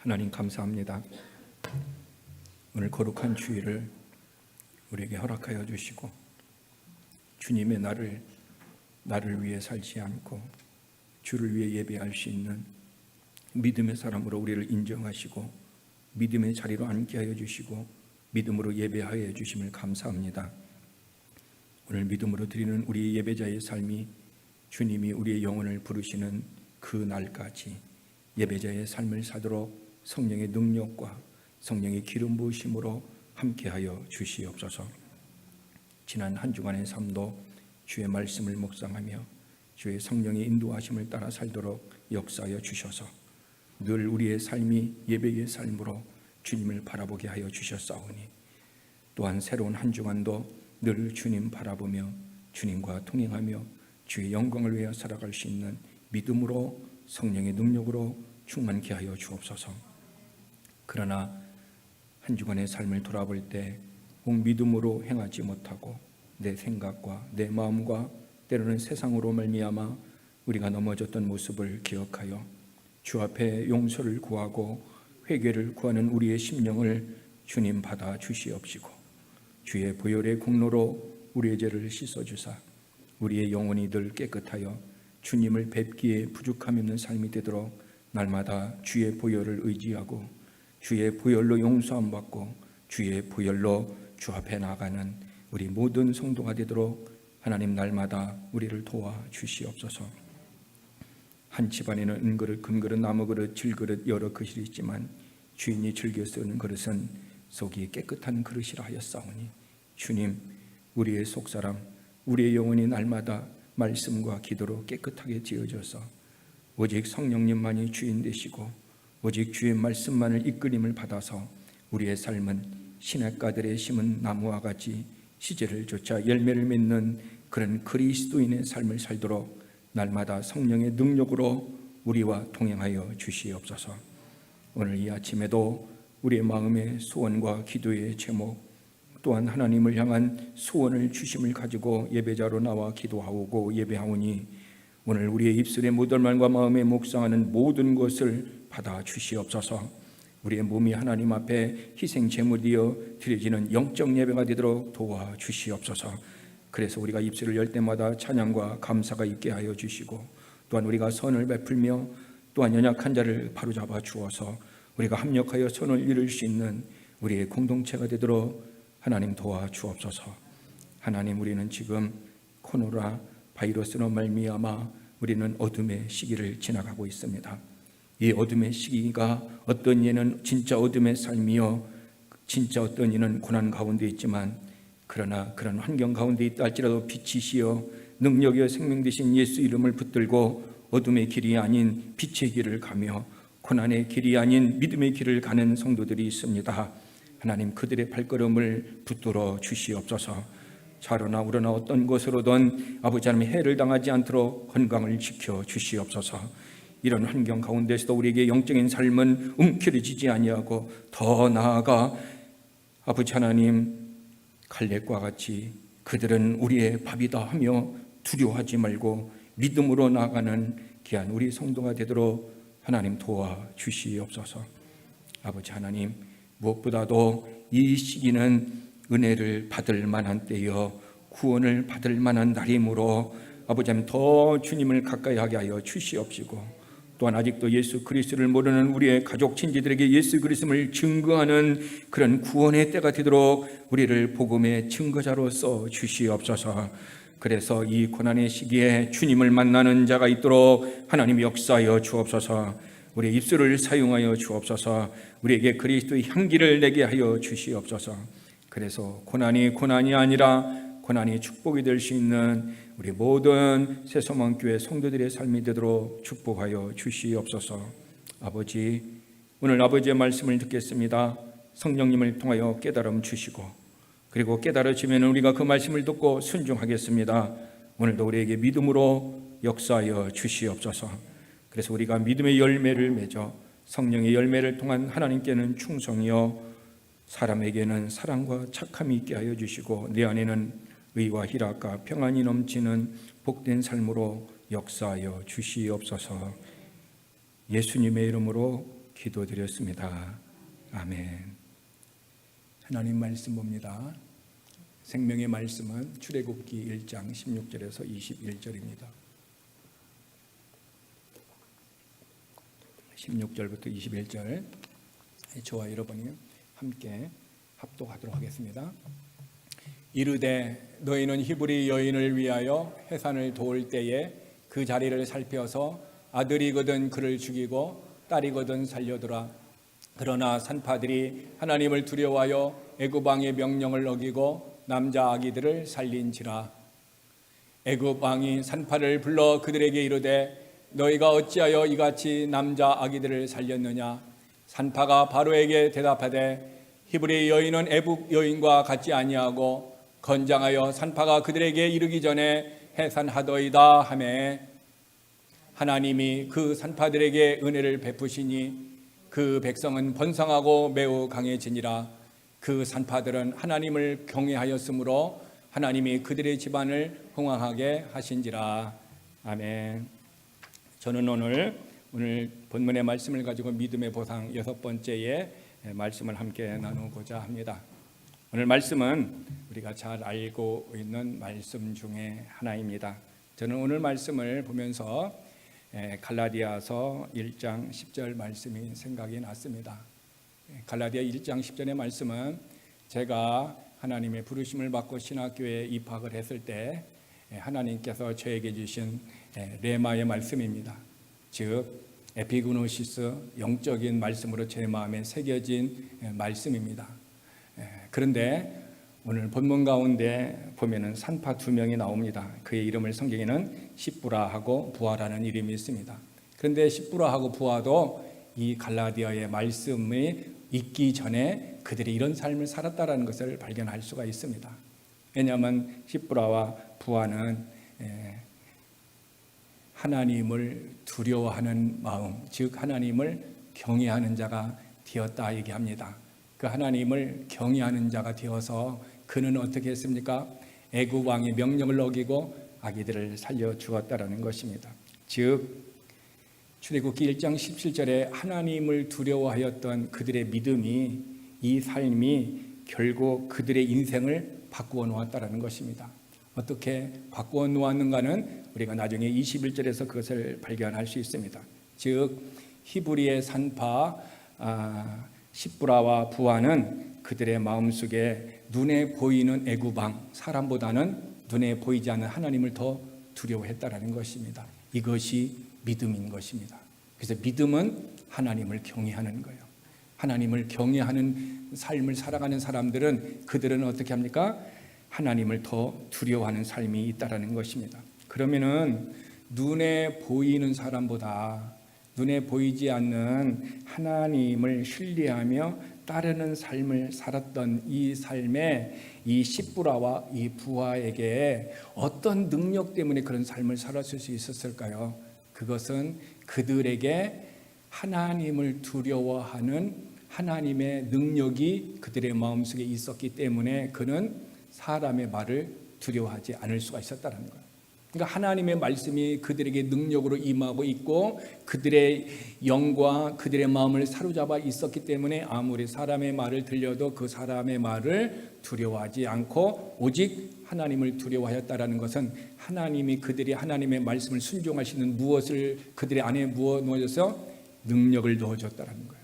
하나님 감사합니다. 오늘 거룩한 주일을 우리에게 허락하여 주시고 주님의 나를 위해 살지 않고 주를 위해 예배할 수 있는 믿음의 사람으로 우리를 인정하시고 믿음의 자리로 앉게 하여 주시고 믿음으로 예배하여 주심을 감사합니다. 오늘 믿음으로 드리는 우리 예배자의 삶이 주님이 우리의 영혼을 부르시는 그 날까지 예배자의 삶을 사도록 성령의 능력과 성령의 기름 부으심으로 함께하여 주시옵소서. 지난 한 주간의 삶도 주의 말씀을 묵상하며 주의 성령의 인도하심을 따라 살도록 역사하여 주셔서 늘 우리의 삶이 예배의 삶으로 주님을 바라보게 하여 주셨사오니 또한 새로운 한 주간도 늘 주님 바라보며 주님과 동행하며 주의 영광을 위하여 살아갈 수 있는 믿음으로 성령의 능력으로 충만케 하여 주옵소서. 그러나 한 주간의 삶을 돌아볼 때 꼭 믿음으로 행하지 못하고 내 생각과 내 마음과 때로는 세상으로 말미암아 우리가 넘어졌던 모습을 기억하여 주 앞에 용서를 구하고 회개를 구하는 우리의 심령을 주님 받아 주시옵시고 주의 보혈의 공로로 우리의 죄를 씻어주사 우리의 영혼이 늘 깨끗하여 주님을 뵙기에 부족함이 없는 삶이 되도록 날마다 주의 보혈을 의지하고 주의 보혈로 용서함 받고 주의 보혈로 주 앞에 나가는 우리 모든 성도가 되도록 하나님 날마다 우리를 도와 주시옵소서. 한 집안에는 은그릇, 금그릇, 나무그릇, 질그릇 여러 그릇이 있지만 주인이 즐겨 쓰는 그릇은 속이 깨끗한 그릇이라 하였사오니 주님, 우리의 속사람, 우리의 영혼이 날마다 말씀과 기도로 깨끗하게 지어져서 오직 성령님만이 주인 되시고 오직 주의 말씀만을 이끌림을 받아서 우리의 삶은 시냇가들에 심은 나무와 같이 시제를 쫓아 열매를 맺는 그런 그리스도인의 삶을 살도록 날마다 성령의 능력으로 우리와 동행하여 주시옵소서. 오늘 이 아침에도 우리의 마음의 소원과 기도의 제목 또한 하나님을 향한 소원을 주심을 가지고 예배자로 나와 기도하고 예배하오니 오늘 우리의 입술의 모든 말과 마음에 묵상하는 모든 것을 받아 주시옵소서. 우리의 몸이 하나님 앞에 희생 제물이여 드려지는 영적 예배가 되도록 도와 주시옵소서. 그래서 우리가 입술을 열 때마다 찬양과 감사가 있게 하여 주시고 또한 우리가 선을 베풀며 또한 연약한 자를 바로잡아 주어서 우리가 합력하여 선을 이룰 수 있는 우리의 공동체가 되도록 하나님 도와 주옵소서. 하나님, 우리는 지금 코로나 바이러스로 말미암아 우리는 어둠의 시기를 지나가고 있습니다. 이 어둠의 시기가 어떤 이는 진짜 어둠의 삶이요 진짜 어떤 이는 고난 가운데 있지만 그러나 그런 환경 가운데 있다 할지라도 빛이시여 능력이여 생명 되신 예수 이름을 붙들고 어둠의 길이 아닌 빛의 길을 가며 고난의 길이 아닌 믿음의 길을 가는 성도들이 있습니다. 하나님, 그들의 발걸음을 붙들어 주시옵소서. 자로나 우러나 어떤 것으로든 아버지 하나님 해를 당하지 않도록 건강을 지켜 주시옵소서. 이런 환경 가운데서도 우리에게 영적인 삶은 움켜쥐지 아니하고 더 나아가 아버지 하나님 갈렙과 같이 그들은 우리의 밥이다 하며 두려워하지 말고 믿음으로 나아가는 귀한 우리 성도가 되도록 하나님 도와 주시옵소서. 아버지 하나님, 무엇보다도 이 시기는 은혜를 받을 만한 때여 구원을 받을 만한 날이므로 아버지 하나님 더 주님을 가까이 하게 하여 주시옵시고 또한 아직도 예수 그리스도를 모르는 우리의 가족 친지들에게 예수 그리스도를 증거하는 그런 구원의 때가 되도록 우리를 복음의 증거자로서 주시옵소서. 그래서 이 고난의 시기에 주님을 만나는 자가 있도록 하나님 역사하여 주옵소서. 우리의 입술을 사용하여 주옵소서. 우리에게 그리스도의 향기를 내게 하여 주시옵소서. 그래서 고난이 아니라 고난이 축복이 될 수 있는 우리 모든 새소망교회 성도들의 삶이 되도록 축복하여 주시옵소서. 아버지, 오늘 아버지의 말씀을 듣겠습니다. 성령님을 통하여 깨달음 주시고 그리고 깨달아지면 우리가 그 말씀을 듣고 순종하겠습니다. 오늘도 우리에게 믿음으로 역사하여 주시옵소서. 그래서 우리가 믿음의 열매를 맺어 성령의 열매를 통한 하나님께는 충성이요 사람에게는 사랑과 착함이 있게 하여 주시고 내 안에는 의와 희락과 평안이 넘치는 복된 삶으로 역사하여 주시옵소서. 예수님의 이름으로 기도드렸습니다. 아멘. 하나님 말씀 봅니다. 생명의 말씀은 출애굽기 1장 16절에서 21절입니다. 16절부터 21절 저와 여러분이 함께 합독하도록 하겠습니다. 이르되 너희는 히브리 여인을 위하여 해산을 도울 때에 그 자리를 살펴서 아들이거든 그를 죽이고 딸이거든 살려두라. 그러나 산파들이 하나님을 두려워하여 애굽 왕의 명령을 어기고 남자 아기들을 살린지라. 애굽 왕이 산파를 불러 그들에게 이르되 너희가 어찌하여 이같이 남자 아기들을 살렸느냐. 산파가 바로에게 대답하되 히브리 여인은 애굽 여인과 같지 아니하고 건장하여 산파가 그들에게 이르기 전에 해산하더이다 하매 하나님이 그 산파들에게 은혜를 베푸시니 그 백성은 번성하고 매우 강해지니라. 그 산파들은 하나님을 경외하였으므로 하나님이 그들의 집안을 흥왕하게 하신지라. 아멘. 저는 오늘 본문의 말씀을 가지고 믿음의 보상 6번째의 말씀을 함께 나누고자 합니다. 오늘 말씀은 우리가 잘 알고 있는 말씀 중에 하나입니다. 저는 오늘 말씀을 보면서 갈라디아서 1장 10절 말씀이 생각이 났습니다. 갈라디아 1장 10절의 말씀은 제가 하나님의 부르심을 받고 신학교에 입학을 했을 때 하나님께서 저에게 주신 레마의 말씀입니다. 즉 에피그노시스, 영적인 말씀으로 제 마음에 새겨진 말씀입니다. 그런데 오늘 본문 가운데 보면은 산파 2명이 나옵니다. 그의 이름을 성경에는 십부라하고 부하라는 이름이 있습니다. 그런데 십부라하고 부하도 이 갈라디아의 말씀이 있기 전에 그들이 이런 삶을 살았다라는 것을 발견할 수가 있습니다. 왜냐하면 십부라와 부하는 하나님을 두려워하는 마음, 즉 하나님을 경외하는 자가 되었다 얘기합니다. 그 하나님을 경외하는 자가 되어서 그는 어떻게 했습니까? 애굽 왕의 명령을 어기고 아기들을 살려 주었다라는 것입니다. 즉 출애굽기 1장 17절에 하나님을 두려워하였던 그들의 믿음이, 이 삶이 결국 그들의 인생을 바꾸어 놓았다라는 것입니다. 어떻게 바꾸어 놓았는가는 우리가 나중에 21절에서 그것을 발견할 수 있습니다. 즉 히브리의 산파 십부라와 부하는 그들의 마음속에 눈에 보이는 애굽 왕, 사람보다는 눈에 보이지 않는 하나님을 더 두려워했다라는 것입니다. 이것이 믿음인 것입니다. 그래서 믿음은 하나님을 경외하는 거예요. 하나님을 경외하는 삶을 살아가는 사람들은 그들은 어떻게 합니까? 하나님을 더 두려워하는 삶이 있다라는 것입니다. 그러면은 눈에 보이는 사람보다 눈에 보이지 않는 하나님을 신뢰하며 따르는 삶을 살았던 이 삶에 이 십부라와 이 부하에게 어떤 능력 때문에 그런 삶을 살았을 수 있었을까요? 그것은 그들에게 하나님을 두려워하는 하나님의 능력이 그들의 마음속에 있었기 때문에 그는 사람의 말을 두려워하지 않을 수가 있었다는 거예요. 그러니까 하나님의 말씀이 그들에게 능력으로 임하고 있고 그들의 영과 그들의 마음을 사로잡아 있었기 때문에 아무리 사람의 말을 들려도 그 사람의 말을 두려워하지 않고 오직 하나님을 두려워하였다라는 것은 하나님이 그들이 하나님의 말씀을 순종하시는 무엇을 그들의 안에 넣어줘서 능력을 넣어줬다는 거예요.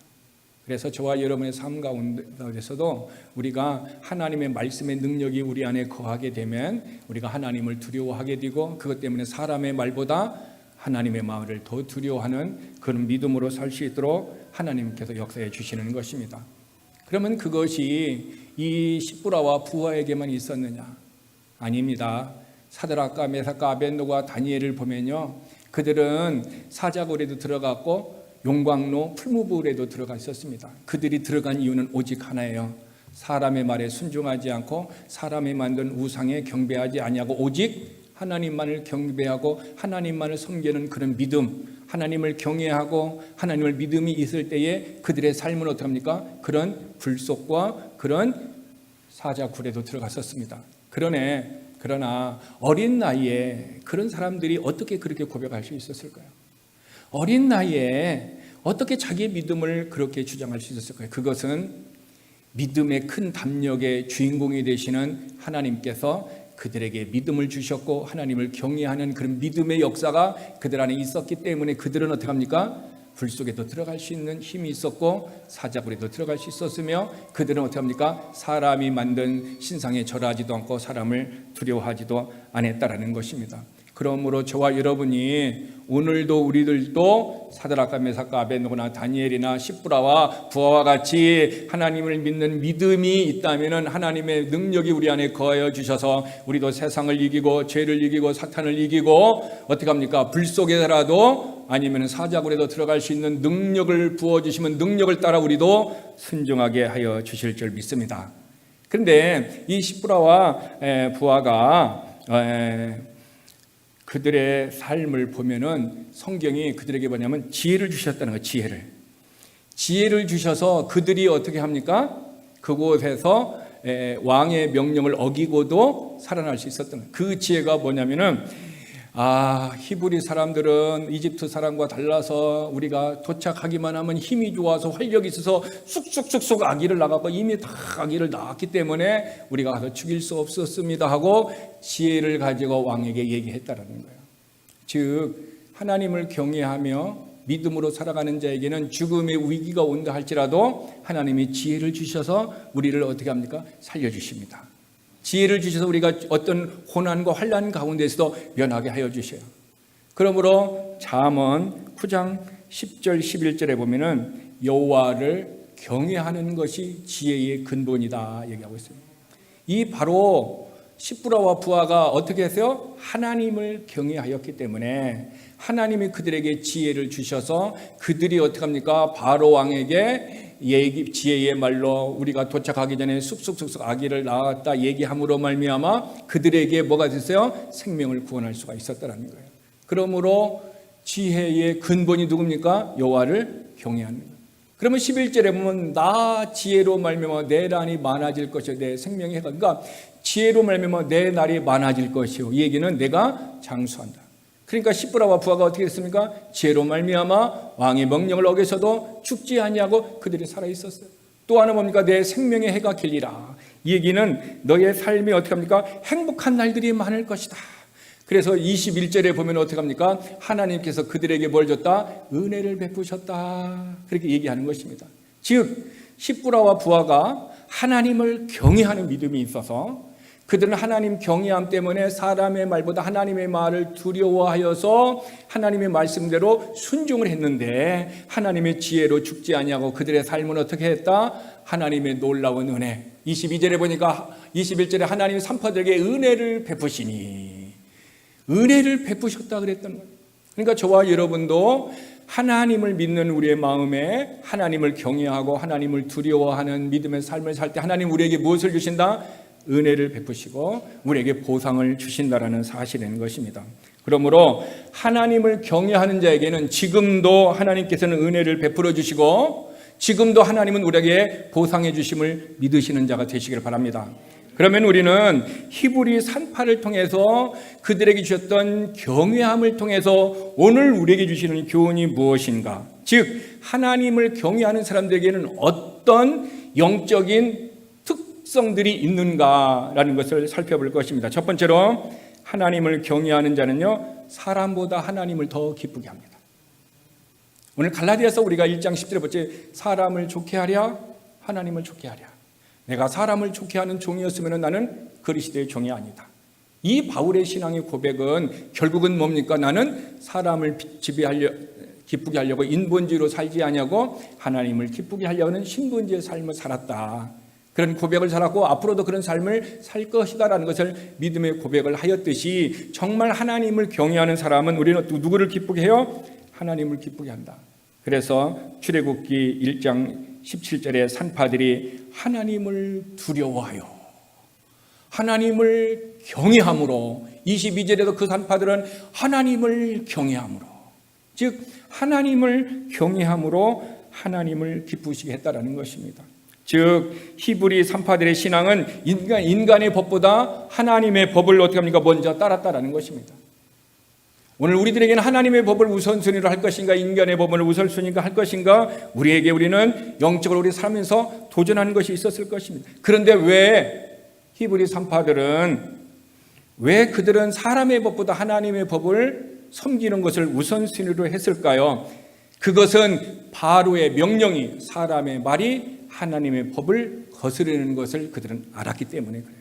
그래서 저와 여러분의 삶 가운데서도 우리가 하나님의 말씀의 능력이 우리 안에 거하게 되면 우리가 하나님을 두려워하게 되고 그것 때문에 사람의 말보다 하나님의 말을 더 두려워하는 그런 믿음으로 살 수 있도록 하나님께서 역사해 주시는 것입니다. 그러면 그것이 이 십부라와 부하에게만 있었느냐? 아닙니다. 사드락과 메삭과 아벳노고와 다니엘을 보면요, 그들은 사자굴에도 들어갔고 용광로 풀무불에도 들어가 있었습니다. 그들이 들어간 이유는 오직 하나예요. 사람의 말에 순종하지 않고 사람이 만든 우상에 경배하지 아니하고 오직 하나님만을 경배하고 하나님만을 섬기는 그런 믿음, 하나님을 경외하고 하나님을 믿음이 있을 때에 그들의 삶은 어떡합니까? 그런 불 속과 그런 사자굴에도 들어갔었습니다. 그러나 어린 나이에 그런 사람들이 어떻게 그렇게 고백할 수 있었을까요? 어린 나이에 어떻게 자기의 믿음을 그렇게 주장할 수 있었을까요? 그것은 믿음의 큰 담력의 주인공이 되시는 하나님께서 그들에게 믿음을 주셨고 하나님을 경외하는 그런 믿음의 역사가 그들 안에 있었기 때문에 그들은 어떻게 합니까? 불 속에도 들어갈 수 있는 힘이 있었고 사자굴에도 들어갈 수 있었으며 그들은 어떻게 합니까? 사람이 만든 신상에 절하지도 않고 사람을 두려워하지도 않았다라는 것입니다. 그러므로 저와 여러분이 오늘도 우리들도 사드락과 메삭과 아벳느고나 다니엘이나 십부라와 부하와 같이 하나님을 믿는 믿음이 있다면 하나님의 능력이 우리 안에 거하여 주셔서 우리도 세상을 이기고 죄를 이기고 사탄을 이기고 어떻게 합니까? 불 속에라도 아니면 사자굴에도 들어갈 수 있는 능력을 부어주시면 능력을 따라 우리도 순종하게 하여 주실 줄 믿습니다. 그런데 이 십부라와 부하가 그들의 삶을 보면은 성경이 그들에게 뭐냐면 지혜를 주셨다는 거예요. 지혜를 주셔서 그들이 어떻게 합니까? 그곳에서 왕의 명령을 어기고도 살아날 수 있었던 거예요. 그 지혜가 뭐냐면은 히브리 사람들은 이집트 사람과 달라서 우리가 도착하기만 하면 힘이 좋아서 활력이 있어서 쑥쑥쑥쑥 아기를 낳았고 이미 다 아기를 낳았기 때문에 우리가 가서 죽일 수 없었습니다 하고 지혜를 가지고 왕에게 얘기했다라는 거예요. 즉 하나님을 경외하며 믿음으로 살아가는 자에게는 죽음의 위기가 온다 할지라도 하나님이 지혜를 주셔서 우리를 어떻게 합니까? 살려주십니다. 지혜를 주셔서 우리가 어떤 고난과 환난 가운데서도 면하게 하여 주셔요. 그러므로 잠언 9장 10절 11절에 보면은 여호와를 경외하는 것이 지혜의 근본이다 얘기하고 있어요. 이 바로 십부라와 부하가 어떻게 했어요? 하나님을 경외하였기 때문에 하나님이 그들에게 지혜를 주셔서 그들이 어떻게 합니까? 바로 왕에게 지혜의 말로 우리가 도착하기 전에 쑥쑥쑥쑥 아기를 낳았다 얘기함으로 말미암아 그들에게 뭐가 됐어요? 생명을 구원할 수가 있었다는 거예요. 그러므로 지혜의 근본이 누굽니까? 여호와를 경외하는 거예요. 그러면 11절에 보면 나 지혜로 말미암아 내 날이 많아질 것이요 내 생명이 해가 그러니까 지혜로 말미암아 내 날이 많아질 것이요 이 얘기는 내가 장수한다. 그러니까 십부라와 부하가 어떻게 됐습니까? 지혜로 말미암아 왕의 명령을 어겨서도 죽지 아니하고 그들이 살아 있었어요. 또 하나 뭡니까? 내 생명의 해가 길리라. 이 얘기는 너의 삶이 어떻게 합니까? 행복한 날들이 많을 것이다. 그래서 21절에 보면 어떻게 합니까? 하나님께서 그들에게 뭘 줬다? 은혜를 베푸셨다. 그렇게 얘기하는 것입니다. 즉 십부라와 부하가 하나님을 경외하는 믿음이 있어서 그들은 하나님 경외함 때문에 사람의 말보다 하나님의 말을 두려워하여서 하나님의 말씀대로 순종을 했는데 하나님의 지혜로 죽지 아니하고 그들의 삶은 어떻게 했다? 하나님의 놀라운 은혜. 22절에 보니까 21절에 하나님이 산파들에게 은혜를 베푸시니 은혜를 베푸셨다 그랬던 거예요. 그러니까 저와 여러분도 하나님을 믿는 우리의 마음에 하나님을 경외하고 하나님을 두려워하는 믿음의 삶을 살 때 하나님 우리에게 무엇을 주신다? 은혜를 베푸시고 우리에게 보상을 주신다라는 사실인 것입니다. 그러므로 하나님을 경외하는 자에게는 지금도 하나님께서는 은혜를 베풀어 주시고 지금도 하나님은 우리에게 보상해 주심을 믿으시는 자가 되시길 바랍니다. 그러면 우리는 히브리 산파를 통해서 그들에게 주셨던 경외함을 통해서 오늘 우리에게 주시는 교훈이 무엇인가? 즉 하나님을 경외하는 사람들에게는 어떤 영적인 특성들이 있는가라는 것을 살펴볼 것입니다. 첫 번째로 하나님을 경외하는 자는요 사람보다 하나님을 더 기쁘게 합니다. 오늘 갈라디아서 우리가 1장 10절에 보지 사람을 좋게 하랴 하나님을 좋게 하랴. 내가 사람을 좋게 하는 종이었으면 나는 그리스도의 종이 아니다. 이 바울의 신앙의 고백은 결국은 뭡니까? 나는 사람을 기쁘게 하려고 인본주의로 살지 아니하고 하나님을 기쁘게 하려는 신본주의의 삶을 살았다. 그런 고백을 살았고 앞으로도 그런 삶을 살 것이다라는 것을 믿음의 고백을 하였듯이 정말 하나님을 경외하는 사람은 우리는 누구를 기쁘게 해요? 하나님을 기쁘게 한다. 그래서 출애굽기 1장 17절에 산파들이 하나님을 두려워하여 하나님을 경외함으로 22절에도 그 산파들은 하나님을 경외함으로 즉 하나님을 경외함으로 하나님을 기쁘시게 했다라는 것입니다. 즉 히브리 산파들의 신앙은 인간의 법보다 하나님의 법을 어떻게 합니까? 먼저 따랐다라는 것입니다. 오늘 우리들에게는 하나님의 법을 우선순위로 할 것인가, 인간의 법을 우선순위로 할 것인가, 우리는 영적으로 우리 살면서 도전하는 것이 있었을 것입니다. 그런데 왜 히브리 산파들은, 왜 그들은 사람의 법보다 하나님의 법을 섬기는 것을 우선순위로 했을까요? 그것은 바로의 명령이, 사람의 말이 하나님의 법을 거스르는 것을 그들은 알았기 때문에 그래요.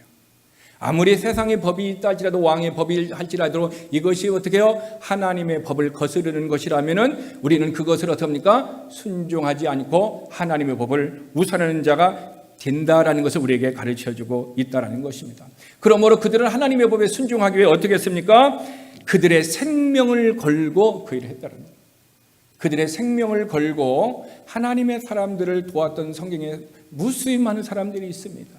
아무리 세상의 법이 있다 할지라도, 왕의 법이 할지라도 이것이 어떻게 해요? 하나님의 법을 거스르는 것이라면은 우리는 그것을 어떻게 합니까? 순종하지 않고 하나님의 법을 우선하는 자가 된다라는 것을 우리에게 가르쳐주고 있다라는 것입니다. 그러므로 그들은 하나님의 법에 순종하기 위해 어떻게 했습니까? 그들의 생명을 걸고 그 일을 했다는 거예요. 그들의 생명을 걸고 하나님의 사람들을 도왔던 성경에 무수히 많은 사람들이 있습니다.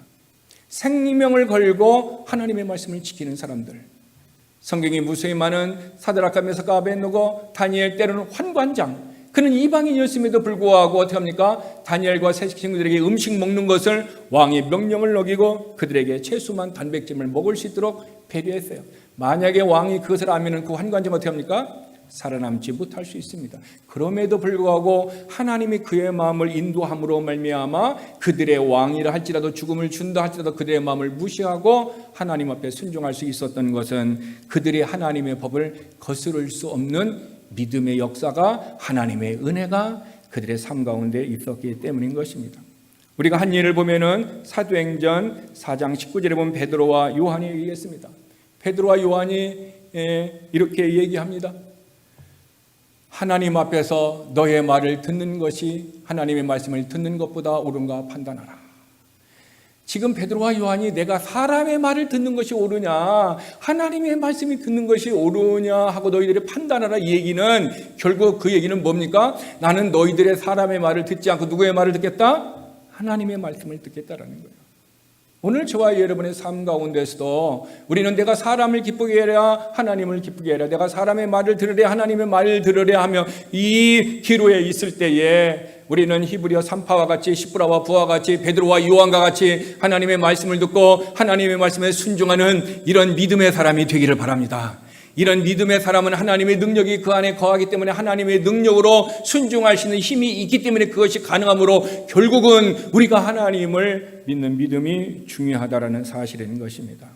생명을 걸고 하나님의 말씀을 지키는 사람들, 성경이 무수히 많은 사드락과 메삭과 아벳느고, 다니엘, 때로는 환관장, 그는 이방인이었음에도 불구하고 어떻게 합니까? 다니엘과 세 친구들에게 음식 먹는 것을 왕의 명령을 어기고 그들에게 채소만 단백질을 먹을 수 있도록 배려했어요. 만약에 왕이 그것을 알면 그 환관장 어떻게 합니까? 살아남지 못할 수 있습니다. 그럼에도 불구하고 하나님이 그의 마음을 인도함으로 말미암아 그들의 왕이라 할지라도, 죽음을 준다 할지라도 그들의 마음을 무시하고 하나님 앞에 순종할 수 있었던 것은 그들이 하나님의 법을 거스를 수 없는 믿음의 역사가, 하나님의 은혜가 그들의 삶 가운데 있었기 때문인 것입니다. 우리가 한 예를 보면은 사도행전 4장 19절에 보면 베드로와 요한이 얘기했습니다. 베드로와 요한이 이렇게 얘기합니다. 하나님 앞에서 너의 말을 듣는 것이 하나님의 말씀을 듣는 것보다 옳은가 판단하라. 지금 베드로와 요한이 내가 사람의 말을 듣는 것이 옳으냐, 하나님의 말씀이 듣는 것이 옳으냐 하고 너희들이 판단하라, 이 얘기는 결국 그 얘기는 뭡니까? 나는 너희들의 사람의 말을 듣지 않고 누구의 말을 듣겠다? 하나님의 말씀을 듣겠다라는 거예요. 오늘 저와 여러분의 삶 가운데서도 우리는 내가 사람을 기쁘게 해야 하나님을 기쁘게 해라, 내가 사람의 말을 들으랴 하나님의 말을 들으랴 하며 이 기로에 있을 때에 우리는 히브리어 산파와 같이, 시브라와 부와 같이, 베드로와 요한과 같이 하나님의 말씀을 듣고 하나님의 말씀에 순종하는 이런 믿음의 사람이 되기를 바랍니다. 이런 믿음의 사람은 하나님의 능력이 그 안에 거하기 때문에 하나님의 능력으로 순종할 수 있는 힘이 있기 때문에 그것이 가능하므로 결국은 우리가 하나님을 믿는 믿음이 중요하다라는 사실인 것입니다.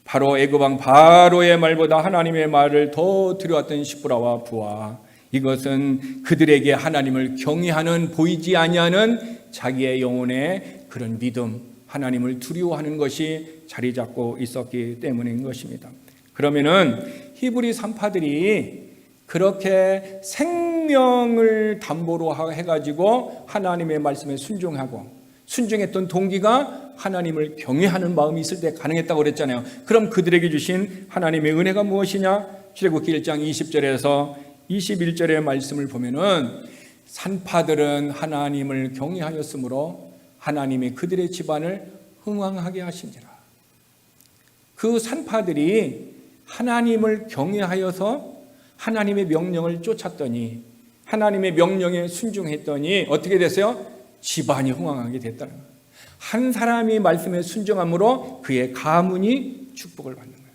바로 애굽왕 바로의 말보다 하나님의 말을 더 들여왔던 시브라와 부와, 이것은 그들에게 하나님을 경외하는, 보이지 아니하는 자기의 영혼의 그런 믿음, 하나님을 두려워하는 것이 자리 잡고 있었기 때문인 것입니다. 그러면은 히브리 산파들이 그렇게 생명을 담보로 해가지고 하나님의 말씀에 순종했던 동기가 하나님을 경외하는 마음이 있을 때 가능했다고 그랬잖아요. 그럼 그들에게 주신 하나님의 은혜가 무엇이냐? 출애굽기 1장 20절에서 21절의 말씀을 보면은 산파들은 하나님을 경외하였으므로 하나님이 그들의 집안을 흥왕하게 하신지라. 그 산파들이 하나님을 경외하여서 하나님의 명령을 쫓았더니, 하나님의 명령에 순종했더니 어떻게 됐어요? 집안이 흥왕하게 됐다는 거예요. 한 사람이 말씀에 순종함으로 그의 가문이 축복을 받는 거예요.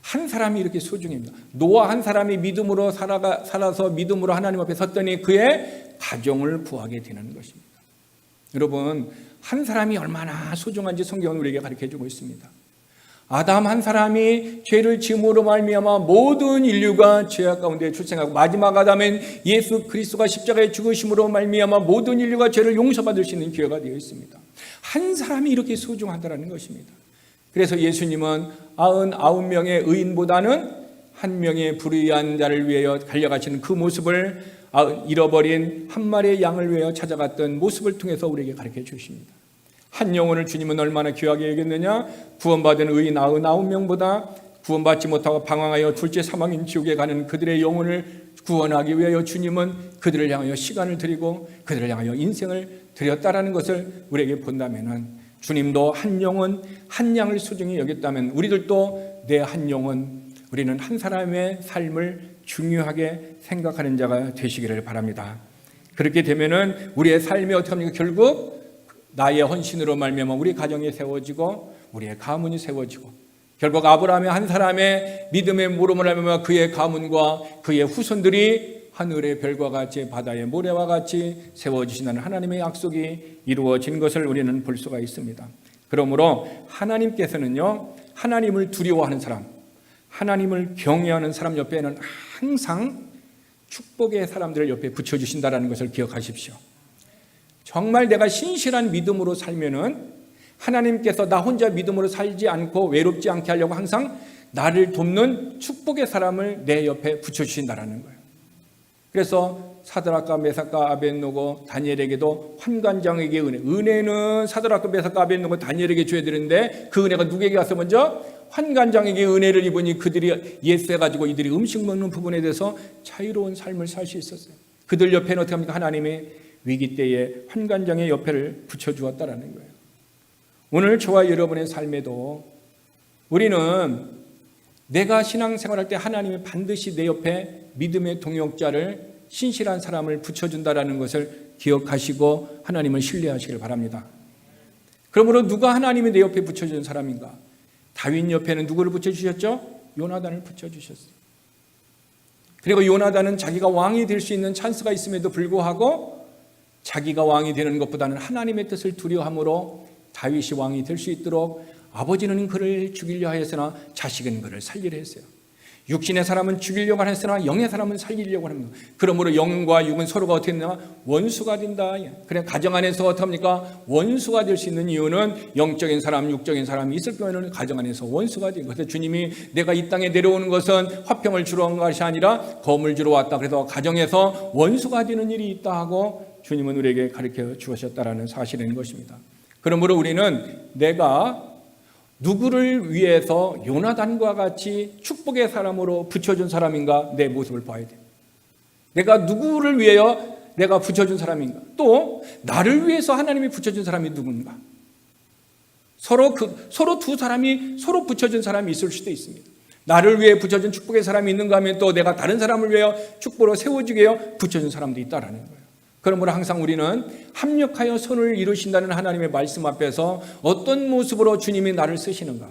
한 사람이 이렇게 소중합니다. 노아 한 사람이 믿음으로 살아서 믿음으로 하나님 앞에 섰더니 그의 가정을 구하게 되는 것입니다. 여러분, 한 사람이 얼마나 소중한지 성경은 우리에게 가르쳐주고 있습니다. 아담 한 사람이 죄를 지음으로 말미암아 모든 인류가 죄악 가운데 출생하고, 마지막 아담은 예수 그리스도가 십자가에 죽으심으로 말미암아 모든 인류가 죄를 용서받을 수 있는 기회가 되어 있습니다. 한 사람이 이렇게 소중하다는 것입니다. 그래서 예수님은 99명의 의인보다는 한 명의 불의한 자를 위하여 달려가시는 그 모습을, 잃어버린 한 마리의 양을 위하여 찾아갔던 모습을 통해서 우리에게 가르쳐 주십니다. 한 영혼을 주님은 얼마나 귀하게 여겼느냐? 구원받은 의인 99명보다 구원받지 못하고 방황하여 둘째 사망인 지옥에 가는 그들의 영혼을 구원하기 위하여 주님은 그들을 향하여 시간을 드리고 그들을 향하여 인생을 드렸다라는 것을 우리에게 본다면은, 주님도 한 영혼 한 양을 소중히 여겼다면 우리들도 내 한 영혼, 우리는 한 사람의 삶을 중요하게 생각하는 자가 되시기를 바랍니다. 그렇게 되면은 우리의 삶이 어떻게 합니까? 결국 나의 헌신으로 말미암아 우리 가정이 세워지고 우리의 가문이 세워지고 결국 아브라함의 한 사람의 믿음의 물음을 하며 그의 가문과 그의 후손들이 하늘의 별과 같이 바다의 모래와 같이 세워지신다는 하나님의 약속이 이루어진 것을 우리는 볼 수가 있습니다. 그러므로 하나님께서는요, 하나님을 두려워하는 사람, 하나님을 경외하는 사람 옆에는 항상 축복의 사람들을 옆에 붙여주신다는 것을 기억하십시오. 정말 내가 신실한 믿음으로 살면은 하나님께서 나 혼자 믿음으로 살지 않고 외롭지 않게 하려고 항상 나를 돕는 축복의 사람을 내 옆에 붙여주신다는 거예요. 그래서 사드락과 메삭과 아벳노고 다니엘에게도 환관장에게 은혜는 사드락과 메삭과 아벳노고 다니엘에게 줘야 되는데 그 은혜가 누구에게 갔어? 먼저 환관장에게 은혜를 입으니 그들이 예스해가지고 이들이 음식 먹는 부분에 대해서 자유로운 삶을 살 수 있었어요. 그들 옆에는 어떻게 합니까? 하나님의 위기 때에 환관장의 옆에를 붙여주었다라는 거예요. 오늘 저와 여러분의 삶에도 우리는 내가 신앙생활할 때 하나님이 반드시 내 옆에 믿음의 동역자를 신실한 사람을 붙여준다는 것을 기억하시고 하나님을 신뢰하시길 바랍니다. 그러므로 누가 하나님이 내 옆에 붙여준 사람인가? 다윗 옆에는 누구를 붙여주셨죠? 요나단을 붙여주셨어요. 그리고 요나단은 자기가 왕이 될 수 있는 찬스가 있음에도 불구하고 자기가 왕이 되는 것보다는 하나님의 뜻을 두려워함으로 다윗이 왕이 될 수 있도록 아버지는 그를 죽이려 하였으나 자식은 그를 살리려 했어요. 육신의 사람은 죽이려고 했으나 영의 사람은 살리려고 합니다. 그러므로 영과 육은 서로가 어떻게 되나? 원수가 된다. 그래 가정 안에서 어떻게 합니까? 원수가 될 수 있는 이유는 영적인 사람, 육적인 사람이 있을 경우에는 가정 안에서 원수가 된 것이죠. 주님이 내가 이 땅에 내려오는 것은 화평을 주러 온 것이 아니라 검을 주러 왔다. 그래서 가정에서 원수가 되는 일이 있다 하고 주님은 우리에게 가르쳐 주셨다라는 사실인 것입니다. 그러므로 우리는 내가 누구를 위해서 요나단과 같이 축복의 사람으로 붙여준 사람인가 내 모습을 봐야 돼요. 내가 누구를 위하여 내가 붙여준 사람인가, 또 나를 위해서 하나님이 붙여준 사람이 누군가. 서로 두 사람이 서로 붙여준 사람이 있을 수도 있습니다. 나를 위해 붙여준 축복의 사람이 있는가 하면 또 내가 다른 사람을 위하여 축복으로 세워주게 해요 붙여준 사람도 있다라는 거예요. 그러므로 항상 우리는 합력하여 선을 이루신다는 하나님의 말씀 앞에서 어떤 모습으로 주님이 나를 쓰시는가,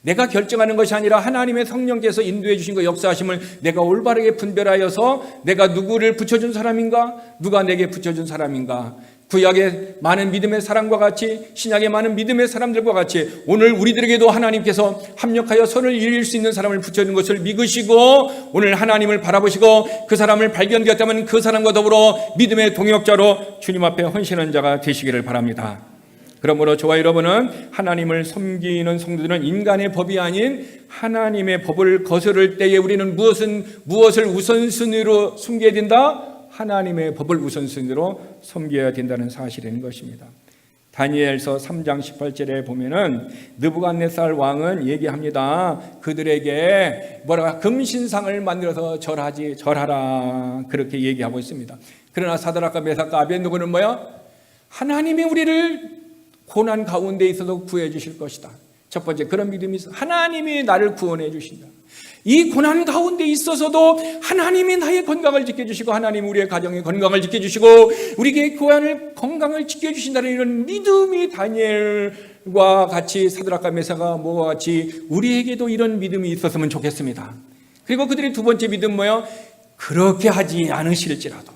내가 결정하는 것이 아니라 하나님의 성령께서 인도해 주신 그 역사하심을 내가 올바르게 분별하여서 내가 누구를 붙여준 사람인가, 누가 내게 붙여준 사람인가, 구약의 많은 믿음의 사람과 같이 신약의 많은 믿음의 사람들과 같이 오늘 우리들에게도 하나님께서 합력하여 선을 이룰 수 있는 사람을 붙여준 것을 믿으시고 오늘 하나님을 바라보시고 그 사람을 발견되었다면 그 사람과 더불어 믿음의 동역자로 주님 앞에 헌신한 자가 되시기를 바랍니다. 그러므로 저와 여러분은 하나님을 섬기는 성도들은 인간의 법이 아닌 하나님의 법을 거스를 때에 우리는 무엇을 우선순위로 숨겨야 된다? 하나님의 법을 우선순위로 섬겨야 된다는 사실인 것입니다. 다니엘서 3장 18절에 보면은 느부갓네살 왕은 얘기합니다. 그들에게 금신상을 만들어서 절하라 그렇게 얘기하고 있습니다. 그러나 사드락과 메삭과 아벳느고는 하나님이 우리를 고난 가운데 있어서 구해 주실 것이다. 첫 번째 그런 믿음이 있어. 하나님이 나를 구원해 주신다. 이 고난 가운데 있어서도 하나님이 나의 건강을 지켜주시고 하나님이 우리의 가정의 건강을 지켜주시고 우리의 교회의 건강을 지켜주신다는 이런 믿음이 다니엘과 같이 사드락과 메삭과 모와 같이 우리에게도 이런 믿음이 있었으면 좋겠습니다. 그리고 그들의 두 번째 믿음 그렇게 하지 않으실지라도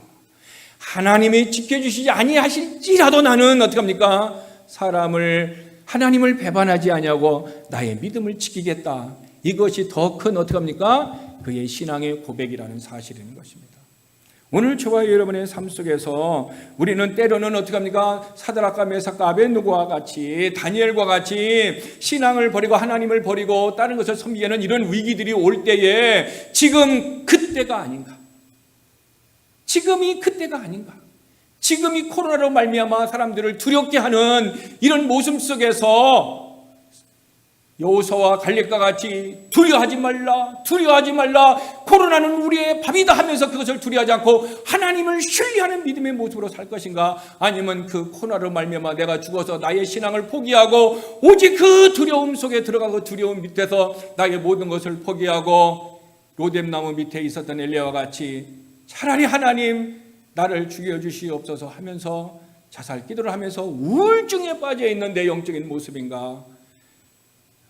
하나님이 지켜주시지 아니하실지라도 나는 어떻게 합니까? 하나님을 배반하지 아니하고 나의 믿음을 지키겠다. 이것이 더 큰 어떻게 합니까? 그의 신앙의 고백이라는 사실인 것입니다. 오늘 저와 여러분의 삶 속에서 우리는 때로는 어떻게 합니까? 사드락과 메삭과 아벳느고와 같이 다니엘과 같이 신앙을 버리고 하나님을 버리고 다른 것을 섬기는 이런 위기들이 올 때에 지금 그때가 아닌가? 지금이 그때가 아닌가? 지금이 코로나로 말미암아 사람들을 두렵게 하는 이런 모습 속에서 여호수아와 갈렙과 같이 두려워하지 말라 코로나는 우리의 밥이다 하면서 그것을 두려워하지 않고 하나님을 신뢰하는 믿음의 모습으로 살 것인가, 아니면 그 코로나로 말미암아 내가 죽어서 나의 신앙을 포기하고 오직 그 두려움 속에 들어가고 두려움 밑에서 나의 모든 것을 포기하고 로뎀나무 밑에 있었던 엘리야와 같이 차라리 하나님 나를 죽여주시옵소서 하면서 자살 기도를 하면서 우울증에 빠져 있는 내 영적인 모습인가,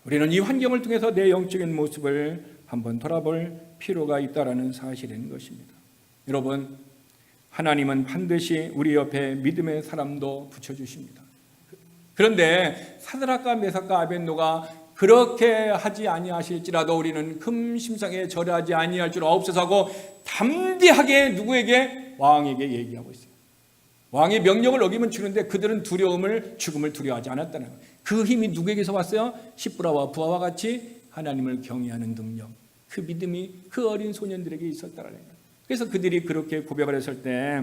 우리는 이 환경을 통해서 내 영적인 모습을 한번 돌아볼 필요가 있다는 사실인 것입니다. 여러분, 하나님은 반드시 우리 옆에 믿음의 사람도 붙여주십니다. 그런데 사드락과 메삭과 아벳노가 그렇게 하지 아니하실지라도 우리는 금심상에 절하지 아니할 줄 없어서 하고 담대하게 누구에게? 왕에게 얘기하고 있어요. 왕의 명령을 어기면 죽는데 그들은 죽음을 두려워하지 않았다는 거예요. 그 힘이 누구에게서 왔어요? 십브라와 부하와 같이 하나님을 경외하는 능력, 그 믿음이 그 어린 소년들에게 있었다는 거예요. 그래서 그들이 그렇게 고백을 했을 때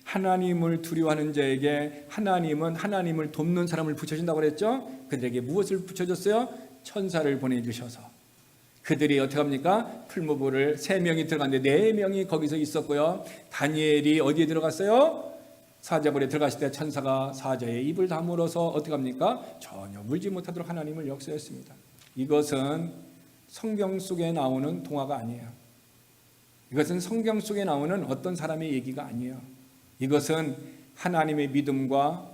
하나님을 두려워하는 자에게 하나님은 하나님을 돕는 사람을 붙여준다고 그랬죠. 그들에게 무엇을 붙여줬어요? 천사를 보내주셔서 그들이 어떻게 합니까? 풀무불을 3명이 들어갔는데 4명이 거기서 있었고요. 다니엘이 어디에 들어갔어요? 사자굴에 들어갔을 때 천사가 사자의 입을 다물어서 어떻게 합니까? 전혀 물지 못하도록 하나님을 역사했습니다. 이것은 성경 속에 나오는 동화가 아니에요. 이것은 성경 속에 나오는 어떤 사람의 얘기가 아니에요. 이것은 하나님의 믿음과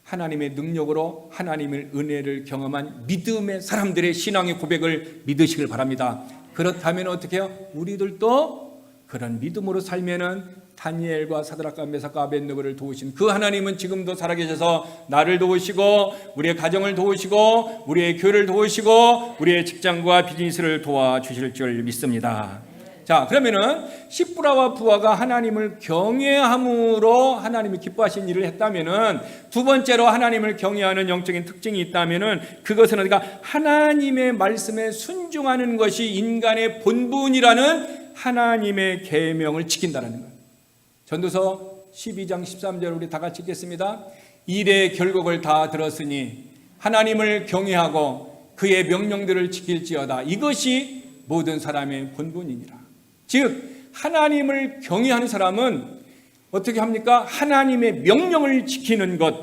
하나님의 능력으로 하나님의 은혜를 경험한 믿음의 사람들의 신앙의 고백을 믿으시길 바랍니다. 그렇다면 어떻게 해요? 우리들도 그런 믿음으로 살면은 다니엘과 사드락과 메삭과 아벳느고를 도우신 그 하나님은 지금도 살아계셔서 나를 도우시고 우리의 가정을 도우시고 우리의 교회를 도우시고 우리의 직장과 비즈니스를 도와주실 줄 믿습니다. 자, 그러면은 십브라와 부하가 하나님을 경외함으로 하나님이 기뻐하신 일을 했다면은 두 번째로 하나님을 경외하는 영적인 특징이 있다면은 그것은 어디가 하나님의 말씀에 순종하는 것이 인간의 본분이라는 하나님의 계명을 지킨다는 거예요. 전도서 12장 13절 우리 다 같이 읽겠습니다. 일의 결국을 다 들었으니 하나님을 경외하고 그의 명령들을 지킬지어다. 이것이 모든 사람의 본분이니라. 즉 하나님을 경외하는 사람은 어떻게 합니까? 하나님의 명령을 지키는 것,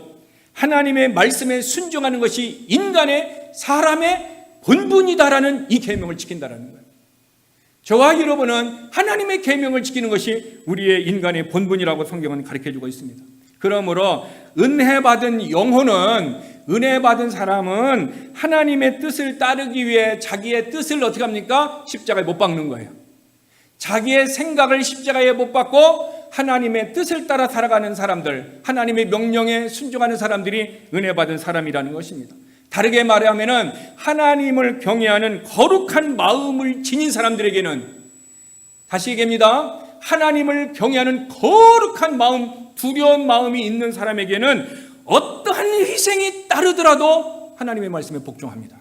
하나님의 말씀에 순종하는 것이 인간의 사람의 본분이다라는 이 계명을 지킨다라는 거예요. 저와 여러분은 하나님의 계명을 지키는 것이 우리의 인간의 본분이라고 성경은 가르쳐주고 있습니다. 그러므로 은혜 받은 영혼은, 은혜 받은 사람은 하나님의 뜻을 따르기 위해 자기의 뜻을 어떻게 합니까? 십자가에 못 박는 거예요. 자기의 생각을 십자가에 못 박고 하나님의 뜻을 따라 살아가는 사람들, 하나님의 명령에 순종하는 사람들이 은혜 받은 사람이라는 것입니다. 다르게 말하면은 하나님을 경외하는 거룩한 마음을 지닌 사람들에게는, 다시 얘기합니다. 하나님을 경외하는 거룩한 마음, 두려운 마음이 있는 사람에게는 어떠한 희생이 따르더라도 하나님의 말씀에 복종합니다.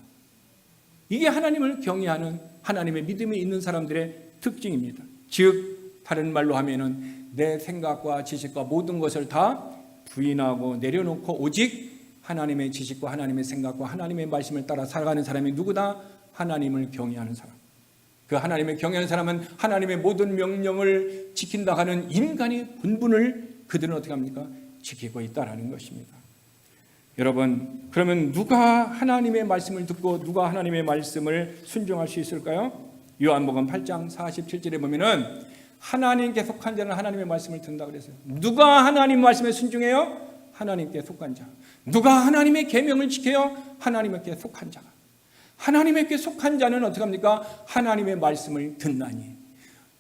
이게 하나님을 경외하는, 하나님의 믿음이 있는 사람들의 특징입니다. 즉 다른 말로 하면은 내 생각과 지식과 모든 것을 다 부인하고 내려놓고 오직 하나님의 지식과 하나님의 생각과 하나님의 말씀을 따라 살아가는 사람이 누구다? 하나님을 경외하는 사람. 그 하나님을 경외하는 사람은 하나님의 모든 명령을 지킨다 하는 인간의 본분을 그들은 어떻게 합니까? 지키고 있다는 것입니다. 여러분, 그러면 누가 하나님의 말씀을 듣고 누가 하나님의 말씀을 순종할 수 있을까요? 요한복음 8장 47절에 보면은 하나님께 속한 자는 하나님의 말씀을 듣는다 그랬어요. 누가 하나님 말씀에 순종해요? 하나님께 속한 자. 누가 하나님의 계명을 지켜요? 하나님께 속한 자가. 하나님께 속한 자는 어떻게 합니까? 하나님의 말씀을 듣나니.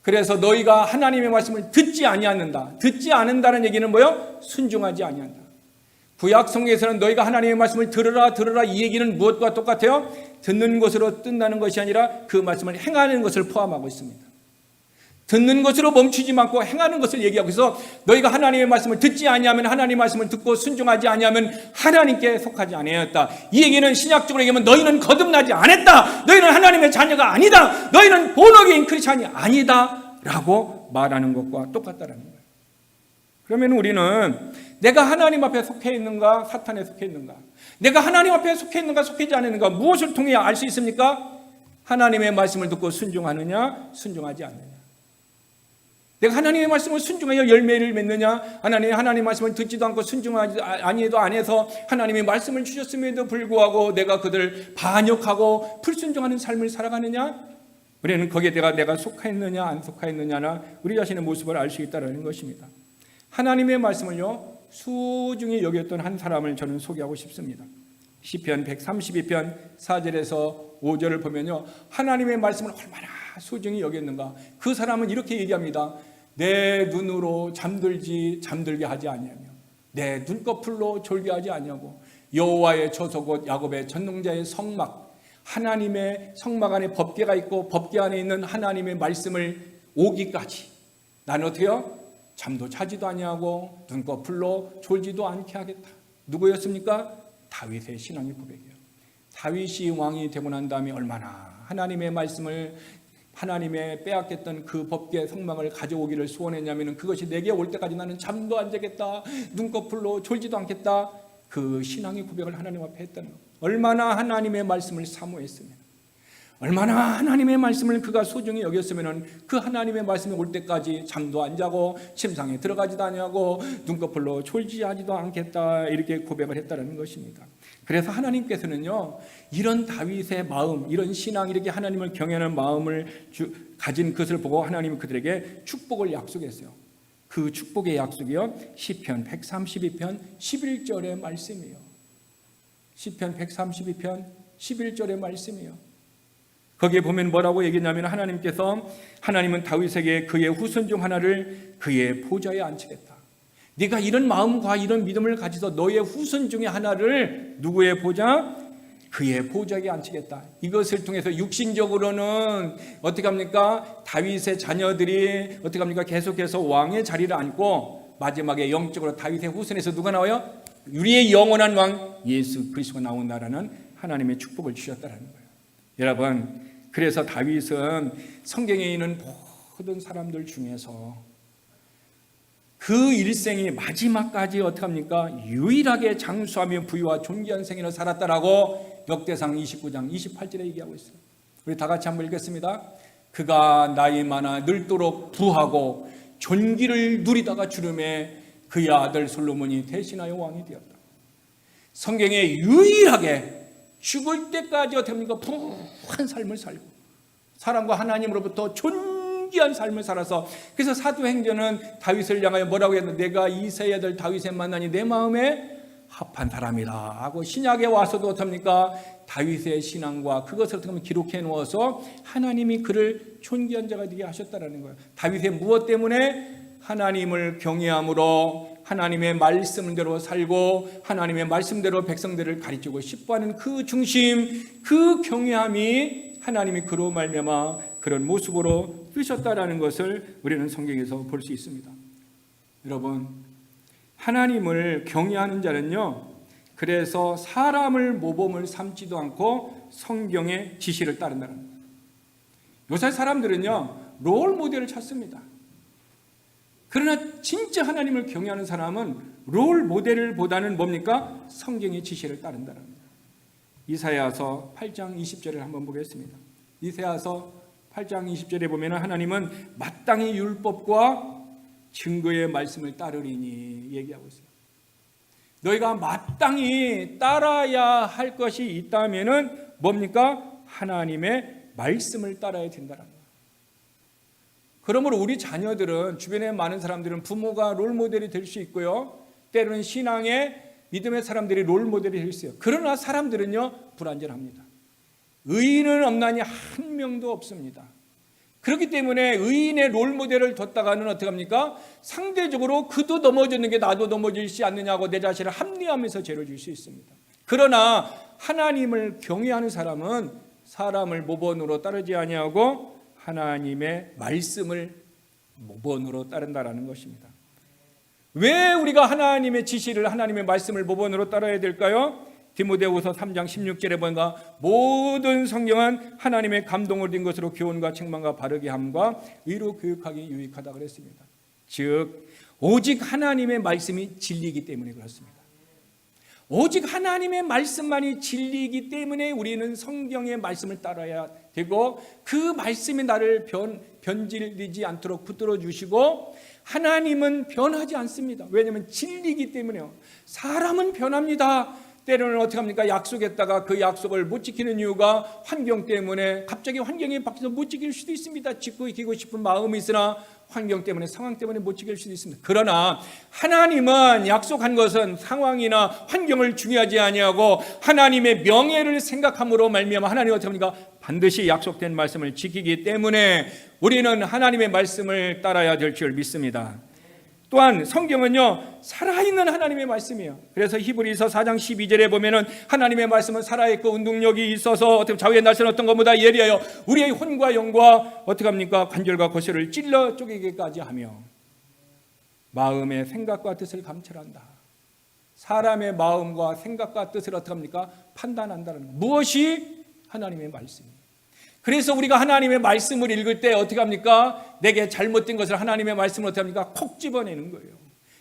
그래서 너희가 하나님의 말씀을 듣지 아니하는다. 듣지 않는다는 얘기는 뭐예요? 순종하지 아니한다. 구약 성경에서는 너희가 하나님의 말씀을 들으라 들으라 이 얘기는 무엇과 똑같아요? 듣는 것으로 끝나는 것이 아니라 그 말씀을 행하는 것을 포함하고 있습니다. 듣는 것으로 멈추지 않고 행하는 것을 얘기하고 있어. 너희가 하나님의 말씀을 듣지 아니하면, 하나님의 말씀을 듣고 순종하지 아니하면 하나님께 속하지 아니하였다. 이 얘기는 신약적으로 얘기하면 너희는 거듭나지 않았다. 너희는 하나님의 자녀가 아니다. 너희는 본어게인 크리스찬이 아니다 라고 말하는 것과 똑같다는 거예요. 그러면 우리는 내가 하나님 앞에 속해 있는가, 사탄에 속해 있는가, 내가 하나님 앞에 속해 있는가, 속해지 않는가, 무엇을 통해 알 수 있습니까? 하나님의 말씀을 듣고 순종하느냐, 순종하지 않느냐. 내가 하나님의 말씀을 순종하여 열매를 맺느냐, 하나님의 말씀을 듣지도 않고 순종하지 아니해도 안 해서 하나님의 말씀을 주셨음에도 불구하고 내가 그들을 반역하고 불순종하는 삶을 살아가느냐, 우리는 거기에 내가 속하였느냐 안 속하였느냐나 우리 자신의 모습을 알 수 있다는 것입니다. 하나님의 말씀을요 소중히 여겼던 한 사람을 저는 소개하고 싶습니다. 시편 132편 4절에서 5절을 보면요, 하나님의 말씀을 얼마나 소중히 여겼는가. 그 사람은 이렇게 얘기합니다. 내 눈으로 잠들게 하지 아니하며 내 눈꺼풀로 졸게 하지 아니하고 여호와의 저소 곧 야곱의 전능자의 성막, 하나님의 성막 안에 법궤가 있고 법궤 안에 있는 하나님의 말씀을 오기까지 나는 어떻게요? 잠도 자지도 아니하고 눈꺼풀로 졸지도 않게 하겠다. 누구였습니까? 다윗의 신앙의 고백이에요. 다윗이 왕이 되고 난 다음에 얼마나 하나님의 말씀을, 하나님의 빼앗겼던 그 법궤 성막을 가져오기를 소원했냐면, 그것이 내게 올 때까지 나는 잠도 안 자겠다, 눈꺼풀로 졸지도 않겠다, 그 신앙의 고백을 하나님 앞에 했다는 것. 얼마나 하나님의 말씀을 사모했으면, 얼마나 하나님의 말씀을 그가 소중히 여겼으면 그 하나님의 말씀이 올 때까지 잠도 안 자고 침상에 들어가지도 아니하고 눈꺼풀로 졸지하지도 않겠다, 이렇게 고백을 했다는 것입니다. 그래서 하나님께서는요, 이런 다윗의 마음, 이런 신앙, 이렇게 하나님을 경외하는 마음을 가진 것을 보고 하나님은 그들에게 축복을 약속했어요. 그 축복의 약속이요, 시편 132편 11절의 말씀이에요. 시편 132편 11절의 말씀이에요. 거기에 보면 뭐라고 얘기했냐면, 하나님은 다윗에게 그의 후손 중 하나를 그의 보좌에 앉히겠다. 네가 이런 마음과 이런 믿음을 가지서 너의 후손 중에 하나를 누구의 보좌? 그의 보좌에 앉히겠다. 이것을 통해서 육신적으로는 어떻게 합니까? 다윗의 자녀들이 어떻게 합니까? 계속해서 왕의 자리를 앉고 마지막에 영적으로 다윗의 후손에서 누가 나와요? 우리의 영원한 왕 예수 그리스도가 나온다라는 하나님의 축복을 주셨다는 거예요. 여러분, 그래서 다윗은 성경에 있는 모든 사람들 중에서 그 일생이 마지막까지 어떻게 합니까? 유일하게 장수하며 부유와 존귀한 생애를 살았다라고 역대상 29장 28절에 얘기하고 있어요. 우리 다 같이 한번 읽겠습니다. 그가 나이 많아 늙도록 부하고 존귀를 누리다가 주름에 그의 아들 솔로몬이 대신하여 왕이 되었다. 성경에 유일하게 죽을 때까지 어떻게 합니까? 부한 삶을 살고 사람과 하나님으로부터 존귀한 삶을 살아서, 그래서 사도행전은 다윗을 향하여 뭐라고 했는데, 내가 이새의 아들 다윗을 만나니 내 마음에 합한 사람이다 하고, 신약에 와서도 어떻습니까? 다윗의 신앙과 그것을 어떻게 하면 기록해 놓아서 하나님이 그를 존귀한 자가 되게 하셨다는 거예요. 다윗의 무엇 때문에? 하나님을 경외함으로 하나님의 말씀대로 살고 하나님의 말씀대로 백성들을 가르치고 싶어하는 그 중심, 그 경외함이 하나님이 그로 말미암아 그런 모습으로 쓰셨다라는 것을 우리는 성경에서 볼 수 있습니다. 여러분, 하나님을 경외하는 자는요, 그래서 사람을 모범을 삼지도 않고 성경의 지시를 따른다는 거예요. 요새 사람들은요, 롤 모델을 찾습니다. 그러나 진짜 하나님을 경외하는 사람은 롤 모델을 보다는 뭡니까? 성경의 지시를 따른다는 거예요. 이사야서 8장 20절을 한번 보겠습니다. 이사야서 8장 20절에 보면 하나님은 마땅히 율법과 증거의 말씀을 따르리니 얘기하고 있어요. 너희가 마땅히 따라야 할 것이 있다면은 뭡니까? 하나님의 말씀을 따라야 된다는 거예요. 그러므로 우리 자녀들은, 주변에 많은 사람들은 부모가 롤모델이 될 수 있고요, 때로는 신앙의 믿음의 사람들이 롤모델이 될 수 있어요. 그러나 사람들은요, 불완전합니다. 의인은 없나니 한 명도 없습니다. 그렇기 때문에 의인의 롤모델을 뒀다가는 어떻게 합니까? 상대적으로 그도 넘어졌는 게 나도 넘어지지 않느냐고 내 자신을 합리화하면서 죄를 질 수 있습니다. 그러나 하나님을 경외하는 사람은 사람을 모범으로 따르지 아니하고 하나님의 말씀을 모범으로 따른다라는 것입니다. 왜 우리가 하나님의 지시를, 하나님의 말씀을 모범으로 따라야 될까요? 디모데후서 3장 16절에 보니까 모든 성경은 하나님의 감동을 얻은 것으로 교훈과 책망과 바르게 함과 의로 교육하기 유익하다 그랬습니다. 즉 오직 하나님의 말씀이 진리이기 때문에 그렇습니다. 오직 하나님의 말씀만이 진리이기 때문에 우리는 성경의 말씀을 따라야 되고, 그 말씀이 나를 변질되지 않도록 붙들어 주시고, 하나님은 변하지 않습니다. 왜냐하면 진리이기 때문에요. 사람은 변합니다. 때로는 어떻게 합니까? 약속했다가 그 약속을 못 지키는 이유가 환경 때문에 갑자기 환경이 바뀌어서 못 지킬 수도 있습니다. 지키고 싶은 마음이 있으나 환경 때문에 상황 때문에 못 지킬 수도 있습니다. 그러나 하나님은 약속한 것은 상황이나 환경을 중요하지 아니하고 하나님의 명예를 생각함으로 말미암아 하나님은 어떻게 합니까? 반드시 약속된 말씀을 지키기 때문에 우리는 하나님의 말씀을 따라야 될 줄 믿습니다. 또한 성경은요 살아있는 하나님의 말씀이에요. 그래서 히브리서 4장 12절에 보면은 하나님의 말씀은 살아있고 운동력이 있어서 어떻게 좌우의 날선 어떤 것보다 예리하여 우리의 혼과 영과 어떻게 합니까? 관절과 고슬을 찔러 쪼개기까지 하며 마음의 생각과 뜻을 감찰한다. 사람의 마음과 생각과 뜻을 어떻게 합니까? 판단한다는 것. 무엇이? 하나님의 말씀이에요. 그래서 우리가 하나님의 말씀을 읽을 때 어떻게 합니까? 내게 잘못된 것을 하나님의 말씀을 어떻게 합니까? 콕 집어내는 거예요.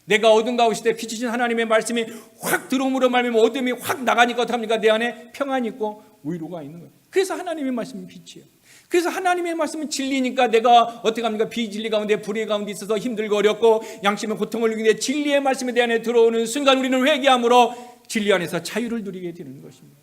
내가 어둠 가운데 있을 때 비치신 하나님의 말씀이 확 들어옴으로 말미암아 어둠이 확 나가니까 어떻게 합니까? 내 안에 평안이 있고 위로가 있는 거예요. 그래서 하나님의 말씀은 빛이에요. 그래서 하나님의 말씀은 진리니까 내가 어떻게 합니까? 비진리 가운데 불의 가운데 있어서 힘들고 어렵고 양심의 고통을 느끼는데 진리의 말씀이 내 안에 들어오는 순간 우리는 회개함으로 진리 안에서 자유를 누리게 되는 것입니다.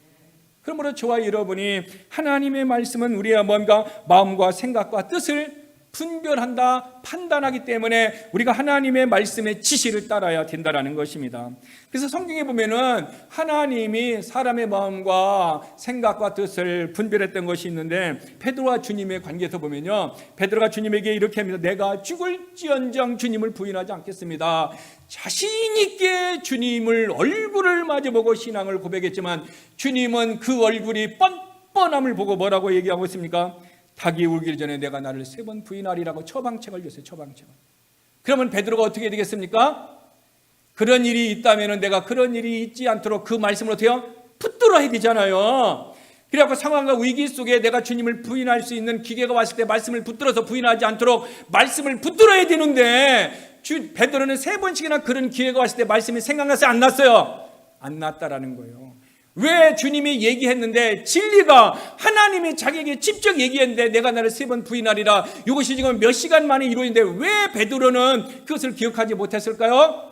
그러므로 저와 여러분이 하나님의 말씀은 우리의 뭔가 마음과 생각과 뜻을 분별한다, 판단하기 때문에 우리가 하나님의 말씀의 지시를 따라야 된다는 것입니다. 그래서 성경에 보면은 하나님이 사람의 마음과 생각과 뜻을 분별했던 것이 있는데 베드로와 주님의 관계에서 보면요, 베드로가 주님에게 이렇게 합니다. 내가 죽을지언정 주님을 부인하지 않겠습니다. 자신 있게 주님을 얼굴을 마주보고 신앙을 고백했지만 주님은 그 얼굴이 뻔뻔함을 보고 뭐라고 얘기하고 있습니까? 닭이 울기 전에 내가 나를 3번 부인하리라고 처방책을 줬어요. 처방책을. 그러면 베드로가 어떻게 되겠습니까? 그런 일이 있다면 내가 그런 일이 있지 않도록 그 말씀을 어떻게 해요? 붙들어야 되잖아요. 그래갖고 상황과 위기 속에 내가 주님을 부인할 수 있는 기회가 왔을 때 말씀을 붙들어서 부인하지 않도록 말씀을 붙들어야 되는데 베드로는 3번씩이나 그런 기회가 왔을 때 말씀이 생각났어요? 안 났어요? 안 났다라는 거예요. 왜 주님이 얘기했는데 진리가 하나님이 자기에게 직접 얘기했는데 내가 나를 3번 부인하리라 이것이 지금 몇 시간 만에 이루어진데 왜 베드로는 그것을 기억하지 못했을까요?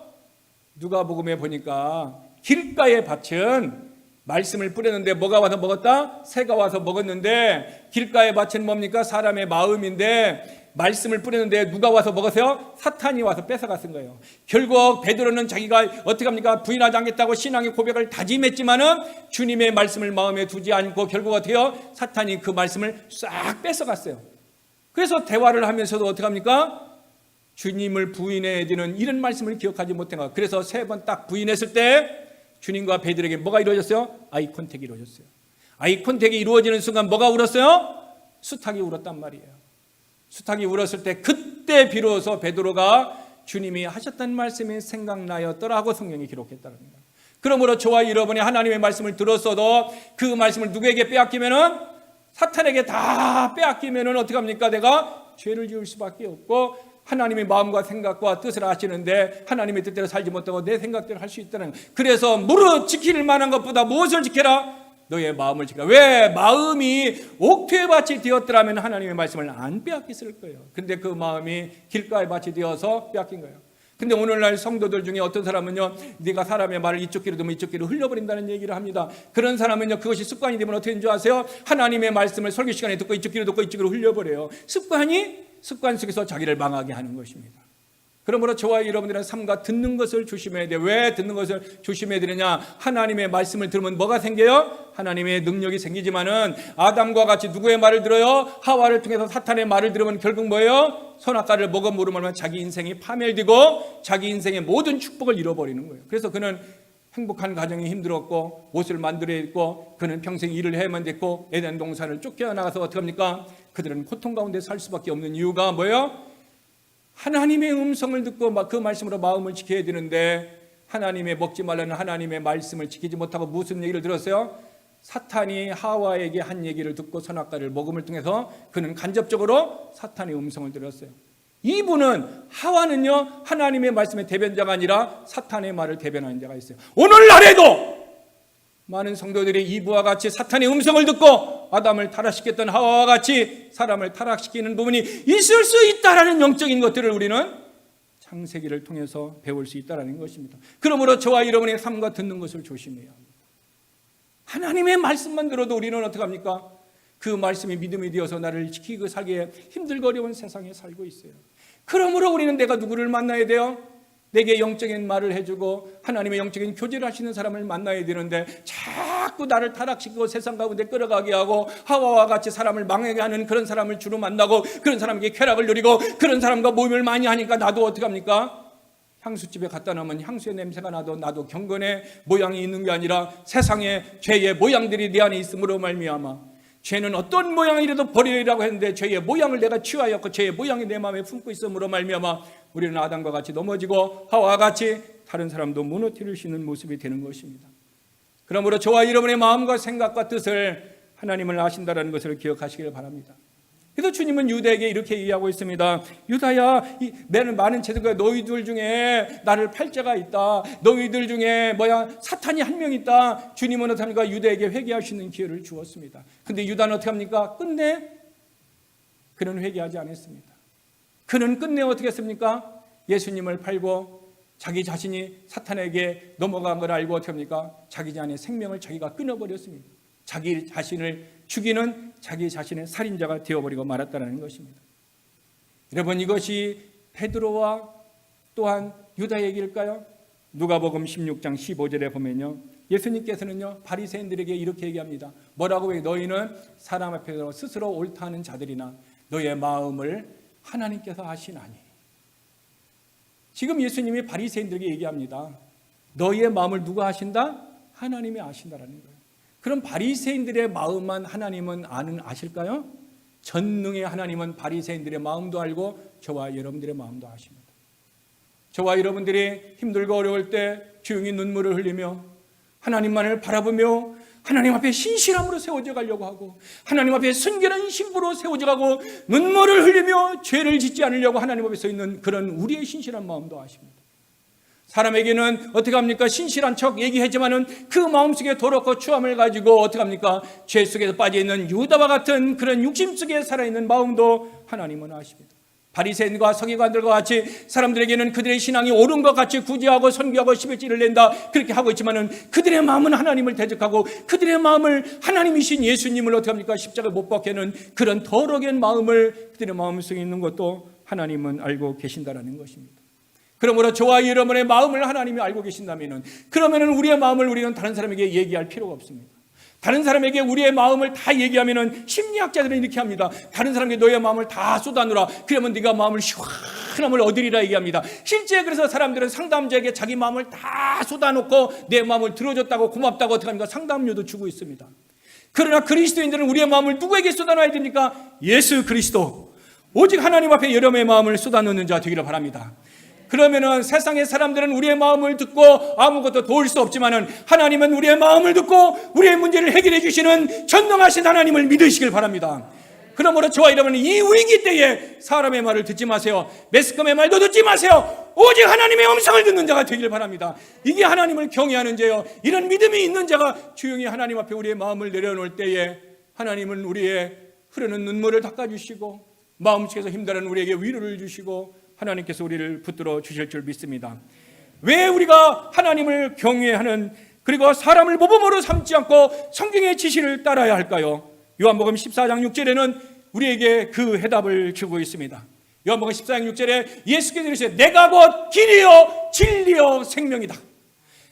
누가복음에 보니까 길가의 밭은 말씀을 뿌렸는데 뭐가 와서 먹었다? 새가 와서 먹었는데 길가의 밭은 뭡니까? 사람의 마음인데 말씀을 뿌렸는데 누가 와서 먹었어요? 사탄이 와서 뺏어갔은 거예요. 결국 베드로는 자기가 어떻게 합니까? 부인하지 않겠다고 신앙의 고백을 다짐했지만은 주님의 말씀을 마음에 두지 않고 결국 어떻게 해요? 사탄이 그 말씀을 싹 뺏어갔어요. 그래서 대화를 하면서도 어떻게 합니까? 주님을 부인해야 되는 이런 말씀을 기억하지 못한 거예요. 그래서 3번 딱 부인했을 때 주님과 베드로에게 뭐가 이루어졌어요? 아이 컨택이 이루어졌어요. 아이 컨택이 이루어지는 순간 뭐가 울었어요? 수탉이 울었단 말이에요. 수탉이 울었을 때 그때 비로소 베드로가 주님이 하셨던 말씀이 생각나였더라고 성경이 기록했다는 거예요. 그러므로 저와 여러분이 하나님의 말씀을 들었어도 그 말씀을 누구에게 빼앗기면은 사탄에게 다 빼앗기면은 어떻게 합니까? 내가 죄를 지을 수밖에 없고 하나님의 마음과 생각과 뜻을 아시는데 하나님의 뜻대로 살지 못하고 내 생각대로 할 수 있다는 거예요. 그래서 무릇 지킬 만한 것보다 무엇을 지켜라? 너의 마음을 지켜라. 왜? 마음이 옥토의 밭이 되었더라면 하나님의 말씀을 안 빼앗겼을 거예요. 근데 그 마음이 길가의 밭이 되어서 빼앗긴 거예요. 근데 오늘날 성도들 중에 어떤 사람은요, 네가 사람의 말을 이쪽 귀로 듣면 이쪽 귀로 흘려버린다는 얘기를 합니다. 그런 사람은요, 그것이 습관이 되면 어떻게 되는 줄 아세요? 하나님의 말씀을 설교 시간에 듣고 이쪽 귀로 듣고 이쪽 귀로 흘려버려요. 습관 속에서 자기를 망하게 하는 것입니다. 그러므로 저와 여러분들은 삶과 듣는 것을 조심해야 돼요. 왜 듣는 것을 조심해야 되느냐? 하나님의 말씀을 들으면 뭐가 생겨요? 하나님의 능력이 생기지만은 아담과 같이 누구의 말을 들어요? 하와를 통해서 사탄의 말을 들으면 결국 뭐예요? 선악과를 먹음으로 말하면 자기 인생이 파멸되고 자기 인생의 모든 축복을 잃어버리는 거예요. 그래서 그는 행복한 가정이 힘들었고 옷을 만들어야 했고 그는 평생 일을 해야만 됐고 에덴 동산을 쫓겨나가서 어떻게 합니까? 그들은 고통 가운데 살 수밖에 없는 이유가 뭐예요? 하나님의 음성을 듣고 그 말씀으로 마음을 지켜야 되는데 하나님의 먹지 말라는 하나님의 말씀을 지키지 못하고 무슨 얘기를 들었어요? 사탄이 하와에게 한 얘기를 듣고 선악과를 먹음을 통해서 그는 간접적으로 사탄의 음성을 들었어요. 이분은 하와는요 하나님의 말씀의 대변자가 아니라 사탄의 말을 대변하는 자가 있어요. 오늘날에도 많은 성도들이 이브와 같이 사탄의 음성을 듣고 아담을 타락시켰던 하와와 같이 사람을 타락시키는 부분이 있을 수 있다라는 영적인 것들을 우리는 창세기를 통해서 배울 수 있다라는 것입니다. 그러므로 저와 여러분의 삶과 듣는 것을 조심해야 합니다. 하나님의 말씀만 들어도 우리는 어떻게 합니까? 그 말씀이 믿음이 되어서 나를 지키고 살기에 힘들고 어려운 세상에 살고 있어요. 그러므로 우리는 내가 누구를 만나야 돼요? 내게 영적인 말을 해주고 하나님의 영적인 교제를 하시는 사람을 만나야 되는데 자꾸 나를 타락시키고 세상 가운데 끌어가게 하고 하와와 같이 사람을 망하게 하는 그런 사람을 주로 만나고 그런 사람에게 쾌락을 누리고 그런 사람과 모임을 많이 하니까 나도 어떻게 합니까? 향수집에 갖다 놓으면 향수의 냄새가 나도 경건의 모양이 있는 게 아니라 세상의 죄의 모양들이 내 안에 있음으로 말미암아 죄는 어떤 모양이라도 버리라고 했는데 죄의 모양을 내가 취하였고 죄의 모양이 내 마음에 품고 있음으로 말미암아 우리는 아담과 같이 넘어지고 하와와 같이 다른 사람도 무너뜨릴 수 있는 모습이 되는 것입니다. 그러므로 저와 여러분의 마음과 생각과 뜻을 하나님을 아신다는 것을 기억하시길 바랍니다. 그래서 주님은 유다에게 이렇게 얘기하고 있습니다. 유다야, 나는 많은 제도가 너희들 중에 나를 팔자가 있다. 너희들 중에 사탄이 한 명 있다. 주님은 어떻게 합니까? 유다에게 회개할 수 있는 기회를 주었습니다. 근데 유다는 어떻게 합니까? 끝내 그는 회개하지 않았습니다. 그는 끝내 어떻게 했습니까? 예수님을 팔고 자기 자신이 사탄에게 넘어간 걸 알고 어떻게 합니까? 자기 자신의 생명을 자기가 끊어버렸습니다. 자기 자신을 죽이는 자기 자신의 살인자가 되어버리고 말았다는 것입니다. 여러분, 이것이 베드로와 또한 유다 얘기일까요? 누가복음 16장 15절에 보면요, 예수님께서는요 바리새인들에게 이렇게 얘기합니다. 뭐라고 해요? 너희는 사람 앞에서 스스로 옳다 하는 자들이나 너의 마음을 하나님께서 아시나니. 지금 예수님이 바리새인들에게 얘기합니다. 너희의 마음을 누가 아신다? 하나님이 아신다라는 거예요. 그럼 바리새인들의 마음만 하나님은 아실까요? 전능의 하나님은 바리새인들의 마음도 알고 저와 여러분들의 마음도 아십니다. 저와 여러분들이 힘들고 어려울 때 조용히 눈물을 흘리며 하나님만을 바라보며 하나님 앞에 신실함으로 세워져 가려고 하고 하나님 앞에 순결한 신부로 세워져 가고 눈물을 흘리며 죄를 짓지 않으려고 하나님 앞에 서 있는 그런 우리의 신실한 마음도 아십니다. 사람에게는 어떻게 합니까? 신실한 척 얘기하지만은 그 마음속에 더럽고 추함을 가지고 어떻게 합니까? 죄 속에서 빠져있는 유다와 같은 그런 육심 속에 살아있는 마음도 하나님은 아십니다. 바리새인과 서기관들과 같이 사람들에게는 그들의 신앙이 옳은 것 같이 구제하고 선교하고 11조를 낸다 그렇게 하고 있지만은 그들의 마음은 하나님을 대적하고 그들의 마음을 하나님이신 예수님을 어떻게 합니까? 십자가에 못 박혀는 그런 더러운 마음을 그들의 마음속에 있는 것도 하나님은 알고 계신다라는 것입니다. 그러므로 저와 여러분의 마음을 하나님이 알고 계신다면은 그러면은 우리의 마음을 우리는 다른 사람에게 얘기할 필요가 없습니다. 다른 사람에게 우리의 마음을 다 얘기하면은 심리학자들은 이렇게 합니다. 다른 사람에게 너의 마음을 다 쏟아놓으라. 그러면 네가 마음을 시원함을 얻으리라 얘기합니다. 실제 그래서 사람들은 상담자에게 자기 마음을 다 쏟아놓고 내 마음을 들어줬다고 고맙다고 어떻게 합니까? 상담료도 주고 있습니다. 그러나 그리스도인들은 우리의 마음을 누구에게 쏟아놔야 됩니까? 예수 그리스도. 오직 하나님 앞에 여러분의 마음을 쏟아놓는 자 되기를 바랍니다. 그러면은 세상의 사람들은 우리의 마음을 듣고 아무것도 도울 수 없지만은 하나님은 우리의 마음을 듣고 우리의 문제를 해결해 주시는 전능하신 하나님을 믿으시길 바랍니다. 그러므로 저와 여러분은 이 위기 때에 사람의 말을 듣지 마세요. 매스컴의 말도 듣지 마세요. 오직 하나님의 음성을 듣는 자가 되길 바랍니다. 이게 하나님을 경외하는 자요, 이런 믿음이 있는 자가 조용히 하나님 앞에 우리의 마음을 내려놓을 때에 하나님은 우리의 흐르는 눈물을 닦아주시고 마음속에서 힘들어하는 우리에게 위로를 주시고 하나님께서 우리를 붙들어 주실 줄 믿습니다. 왜 우리가 하나님을 경외하는, 그리고 사람을 모범으로 삼지 않고 성경의 지시를 따라야 할까요? 요한복음 14장 6절에는 우리에게 그 해답을 주고 있습니다. 요한복음 14장 6절에 예수께서 이르시되 내가 곧 길이요 진리요 생명이다.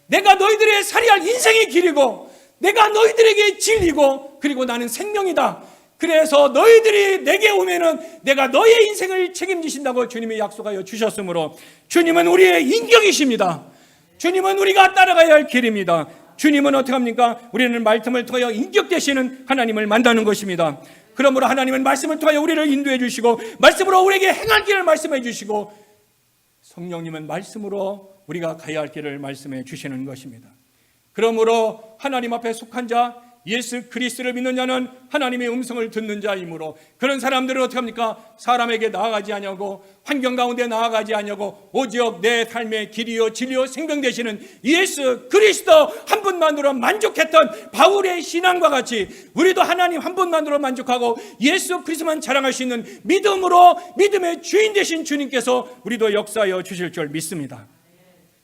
내가 너희들의 살이할 인생의 길이고 내가 너희들에게 진리고 그리고 나는 생명이다. 그래서 너희들이 내게 오면은 내가 너의 인생을 책임지신다고 주님이 약속하여 주셨으므로 주님은 우리의 인격이십니다. 주님은 우리가 따라가야 할 길입니다. 주님은 어떻게 합니까? 우리는 말씀을 통하여 인격되시는 하나님을 만나는 것입니다. 그러므로 하나님은 말씀을 통하여 우리를 인도해 주시고 말씀으로 우리에게 행할 길을 말씀해 주시고 성령님은 말씀으로 우리가 가야 할 길을 말씀해 주시는 것입니다. 그러므로 하나님 앞에 속한 자, 예수 그리스도를 믿는 자는 하나님의 음성을 듣는 자이므로 그런 사람들은 어떻게 합니까? 사람에게 나아가지 아니하고 환경 가운데 나아가지 아니하고 오직 내 삶의 길이요 진리요 생명 되시는 예수 그리스도 한 분만으로 만족했던 바울의 신앙과 같이 우리도 하나님 한 분만으로 만족하고 예수 그리스도만 자랑할 수 있는 믿음으로 믿음의 주인 되신 주님께서 우리도 역사하여 주실 줄 믿습니다.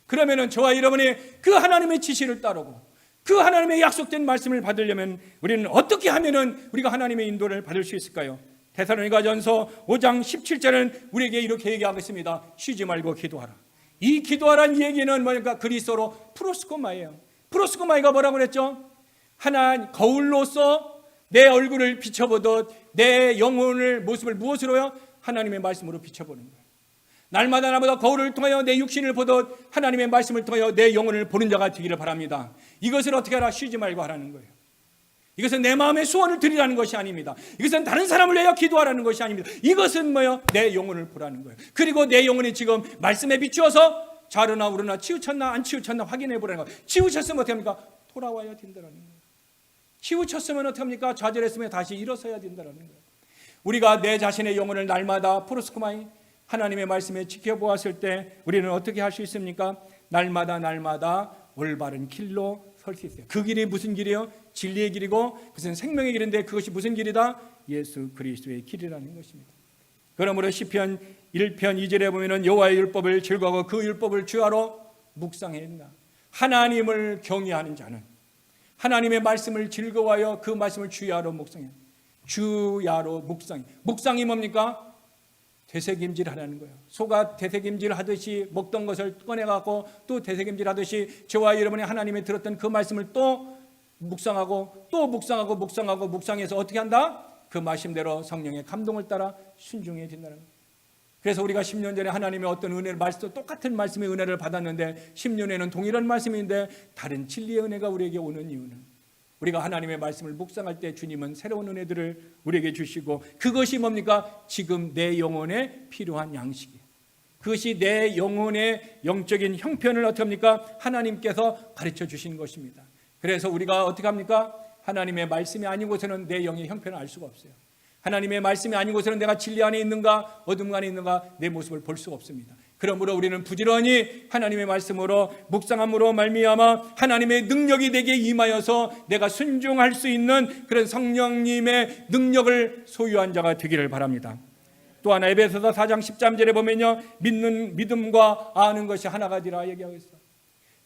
그러면은 저와 여러분이 그 하나님의 지시를 따르고 그 하나님의 약속된 말씀을 받으려면 우리는 어떻게 하면은 우리가 하나님의 인도를 받을 수 있을까요? 데살로니가전서 5장 17절은 우리에게 이렇게 얘기하고 있습니다. 쉬지 말고 기도하라. 이 기도하라는 얘기는 뭐니까 그리스어로 프로스코마예요. 프로스코마이가 뭐라고 그랬죠? 하나 거울로서 내 얼굴을 비춰보듯 내 영혼을 모습을 무엇으로요? 하나님의 말씀으로 비춰보는 거예요. 날마다 나보다 거울을 통하여 내 육신을 보듯 하나님의 말씀을 통하여 내 영혼을 보는 자가 되기를 바랍니다. 이것을 어떻게 하라? 쉬지 말고 하라는 거예요. 이것은 내 마음의 소원을 드리라는 것이 아닙니다. 이것은 다른 사람을 위하여 기도하라는 것이 아닙니다. 이것은 뭐예요? 내 영혼을 보라는 거예요. 그리고 내 영혼이 지금 말씀에 비추어서 좌르나 우르나 치우쳤나 안 치우쳤나 확인해 보라는 거예요. 치우쳤으면 어떻게 합니까? 돌아와야 된다는 거예요. 치우쳤으면 어떻게 합니까? 좌절했으면 다시 일어서야 된다는 거예요. 우리가 내 자신의 영혼을 날마다 프로스코마이 하나님의 말씀에 지켜보았을 때 우리는 어떻게 할 수 있습니까? 날마다 올바른 길로 설 수 있어요. 그 길이 무슨 길이에요? 진리의 길이고 그것은 생명의 길인데 그것이 무슨 길이다? 예수 그리스도의 길이라는 것입니다. 그러므로 시편 1편 2절에 보면은 여호와의 율법을 즐거워하고 그 율법을 주야로 묵상해야 한다. 하나님을 경외하는 자는 하나님의 말씀을 즐거워하여 그 말씀을 주야로 묵상해. 주야로 묵상해. 묵상이 뭡니까? 되새김질하라는 거예요. 소가 되새김질 하듯이 먹던 것을 꺼내갖고 또 되새김질 하듯이 저와 여러분이 하나님이 들었던 그 말씀을 또 묵상하고 또 묵상해서 어떻게 한다? 그 말씀대로 성령의 감동을 따라 순종해야 된다는 거예요. 그래서 우리가 10년 전에 하나님의 어떤 은혜를 똑같은 말씀의 은혜를 받았는데 10년에는 동일한 말씀인데 다른 진리의 은혜가 우리에게 오는 이유는 우리가 하나님의 말씀을 묵상할 때 주님은 새로운 은혜들을 우리에게 주시고 그것이 뭡니까? 지금 내 영혼에 필요한 양식이에요. 그것이 내 영혼의 영적인 형편을 어떻게 합니까? 하나님께서 가르쳐 주신 것입니다. 그래서 우리가 어떻게 합니까? 하나님의 말씀이 아닌 곳에는 내 영의 형편을 알 수가 없어요. 하나님의 말씀이 아닌 곳에는 내가 진리 안에 있는가 어둠 안에 있는가 내 모습을 볼 수가 없습니다. 그러므로 우리는 부지런히 하나님의 말씀으로 묵상함으로 말미암아 하나님의 능력이 내게 임하여서 내가 순종할 수 있는 그런 성령님의 능력을 소유한 자가 되기를 바랍니다. 또 하나 에베소서 4장 13절에 보면요 믿음과 아는 것이 하나가 되라 얘기하고 있어요.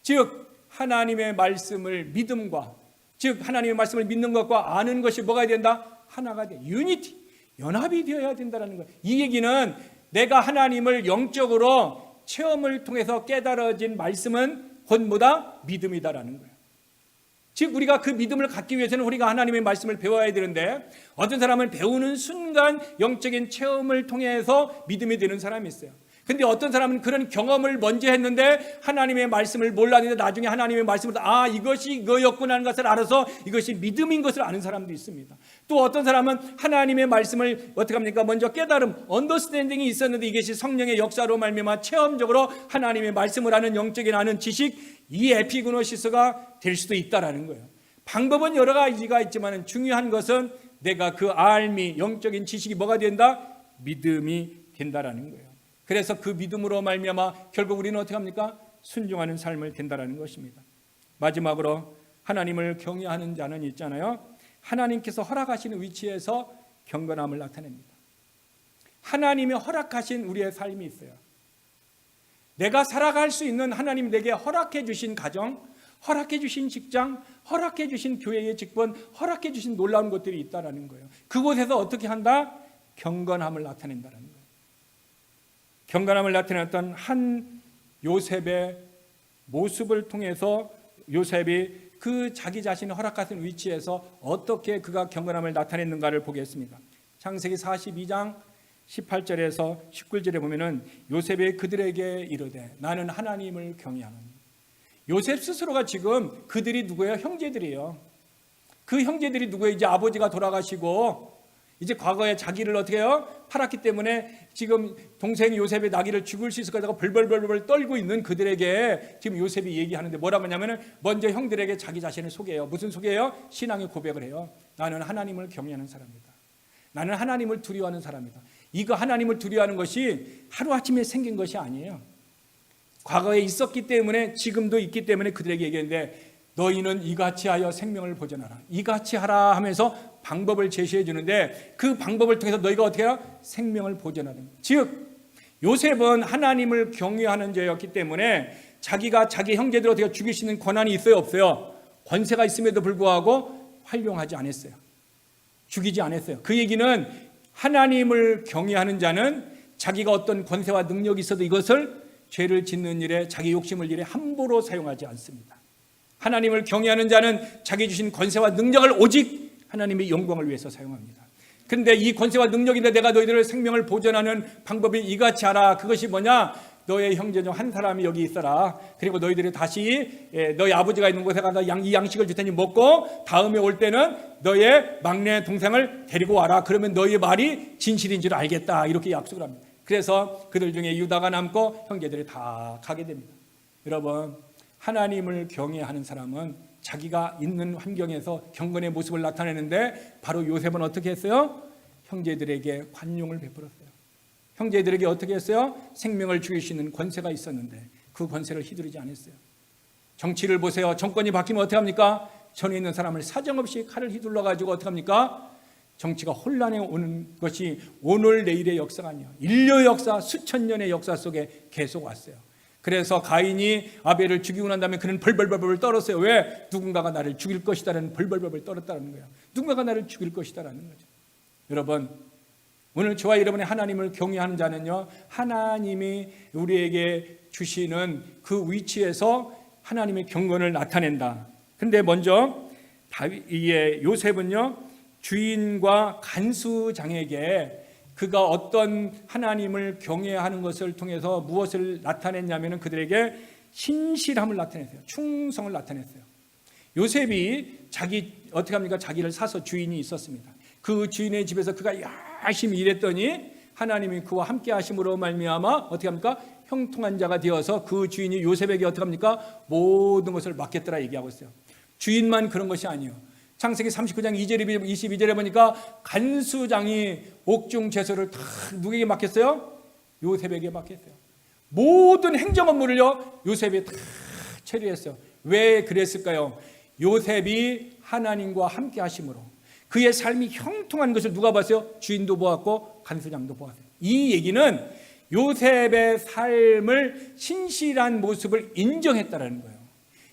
즉 하나님의 말씀을 믿음과 즉 하나님의 말씀을 믿는 것과 아는 것이 뭐가 된다? 하나가 돼. 유니티, 연합이 되어야 된다는 거예요. 이 얘기는 내가 하나님을 영적으로 체험을 통해서 깨달아진 말씀은 곧 뭐다? 믿음이다라는 거예요. 즉 우리가 그 믿음을 갖기 위해서는 우리가 하나님의 말씀을 배워야 되는데 어떤 사람은 배우는 순간 영적인 체험을 통해서 믿음이 되는 사람이 있어요. 근데 어떤 사람은 그런 경험을 먼저 했는데 하나님의 말씀을 몰랐는데 나중에 하나님의 말씀을 이것이 이거였구나 하는 것을 알아서 이것이 믿음인 것을 아는 사람도 있습니다. 또 어떤 사람은 하나님의 말씀을 어떻게 합니까? 먼저 깨달음, 언더스탠딩이 있었는데 이것이 성령의 역사로 말미암아 체험적으로 하나님의 말씀을 아는 영적인 아는 지식, 이 에피그노시스가 될 수도 있다라는 거예요. 방법은 여러 가지가 있지만 중요한 것은 내가 그 알미, 영적인 지식이 뭐가 된다? 믿음이 된다라는 거예요. 그래서 그 믿음으로 말미암아 결국 우리는 어떻게 합니까? 순종하는 삶을 된다라는 것입니다. 마지막으로 하나님을 경외하는 자는 있잖아요. 하나님께서 허락하시는 위치에서 경건함을 나타냅니다. 하나님이 허락하신 우리의 삶이 있어요. 내가 살아갈 수 있는 하나님 내게 허락해 주신 가정, 허락해 주신 직장, 허락해 주신 교회의 직분, 허락해 주신 놀라운 것들이 있다라는 거예요. 그곳에서 어떻게 한다? 경건함을 나타낸다는 거예요. 경건함을 나타냈던 한 요셉의 모습을 통해서 요셉이 그 자기 자신이 허락하신 위치에서 어떻게 그가 경건함을 나타냈는가를 보겠습니다. 창세기 42장 18절에서 19절에 보면은 요셉이 그들에게 이르되 나는 하나님을 경외하노니. 요셉 스스로가 지금 그들이 누구예요? 형제들이에요. 그 형제들이 누구예요? 이제 아버지가 돌아가시고 이제 과거에 자기를 어떻게 해요? 팔았기 때문에 지금 동생 요셉의 나귀를 죽일 수 있을 거라고 벌벌벌 떨고 있는 그들에게 지금 요셉이 얘기하는데 뭐라고 하냐면은 먼저 형들에게 자기 자신을 소개해요. 무슨 소개해요? 신앙의 고백을 해요. 나는 하나님을 경외하는 사람이다. 나는 하나님을 두려워하는 사람이다. 이거 하나님을 두려워하는 것이 하루아침에 생긴 것이 아니에요. 과거에 있었기 때문에 지금도 있기 때문에 그들에게 얘기했는데 너희는 이같이 하여 생명을 보존하라. 이같이 하라 하면서 방법을 제시해 주는데 그 방법을 통해서 너희가 어떻게 해라? 생명을 보존하는 거예요. 즉 요셉은 하나님을 경외하는 자였기 때문에 자기가 자기 형제들을 어떻게 죽일 수 있는 권한이 있어요? 없어요? 권세가 있음에도 불구하고 활용하지 않았어요. 죽이지 않았어요. 그 얘기는 하나님을 경외하는 자는 자기가 어떤 권세와 능력이 있어도 이것을 죄를 짓는 일에, 자기 욕심을 일에 함부로 사용하지 않습니다. 하나님을 경외하는 자는 자기 주신 권세와 능력을 오직 하나님의 영광을 위해서 사용합니다. 그런데 이 권세와 능력인데 내가 너희들의 생명을 보존하는 방법이 이같이 하라. 그것이 뭐냐? 너의 형제 중 한 사람이 여기 있어라. 그리고 너희들이 다시 너희 아버지가 있는 곳에 가서 이 양식을 줄 테니 먹고 다음에 올 때는 너의 막내 동생을 데리고 와라. 그러면 너희 말이 진실인 줄 알겠다. 이렇게 약속을 합니다. 그래서 그들 중에 유다가 남고 형제들이 다 가게 됩니다. 여러분, 하나님을 경외하는 사람은 자기가 있는 환경에서 경건의 모습을 나타내는데 바로 요셉은 어떻게 했어요? 형제들에게 관용을 베풀었어요. 형제들에게 어떻게 했어요? 생명을 죽일 수 있는 권세가 있었는데 그 권세를 휘두르지 않았어요. 정치를 보세요. 정권이 바뀌면 어떻게 합니까? 전에 있는 사람을 사정없이 칼을 휘둘러 가지고 어떻게 합니까? 정치가 혼란해 오는 것이 오늘 내일의 역사가 아니에요. 인류 역사, 수천 년의 역사 속에 계속 왔어요. 그래서 가인이 아벨을 죽이고 난 다음에 그는 벌벌벌벌 떨었어요. 왜? 누군가가 나를 죽일 것이다라는 벌벌벌벌 떨었다는 거예요. 누군가가 나를 죽일 것이다라는 거죠. 여러분, 오늘 저와 여러분의 하나님을 경외하는 자는요, 하나님이 우리에게 주시는 그 위치에서 하나님의 경건을 나타낸다. 근데 먼저 요셉은요, 주인과 간수장에게 그가 어떤 하나님을 경외하는 것을 통해서 무엇을 나타냈냐면 그들에게 신실함을 나타냈어요. 충성을 나타냈어요. 요셉이 어떻게 합니까? 자기를 사서 주인이 있었습니다. 그 주인의 집에서 그가 열심히 일했더니 하나님이 그와 함께 하심으로 말미암아 어떻게 합니까? 형통한 자가 되어서 그 주인이 요셉에게 어떻게 합니까? 모든 것을 맡겼더라 얘기하고 있어요. 주인만 그런 것이 아니에요. 창세기 39장 2절에 22절에 보니까 간수장이 옥중 채소를 다 누구에게 맡겼어요? 요셉에게 맡겼어요. 모든 행정 업무를요, 요셉이 다 처리했어요. 왜 그랬을까요? 요셉이 하나님과 함께 하심으로 그의 삶이 형통한 것을 누가 봤어요? 주인도 보았고 간수장도 보았어요. 이 얘기는 요셉의 삶을 신실한 모습을 인정했다는 거예요.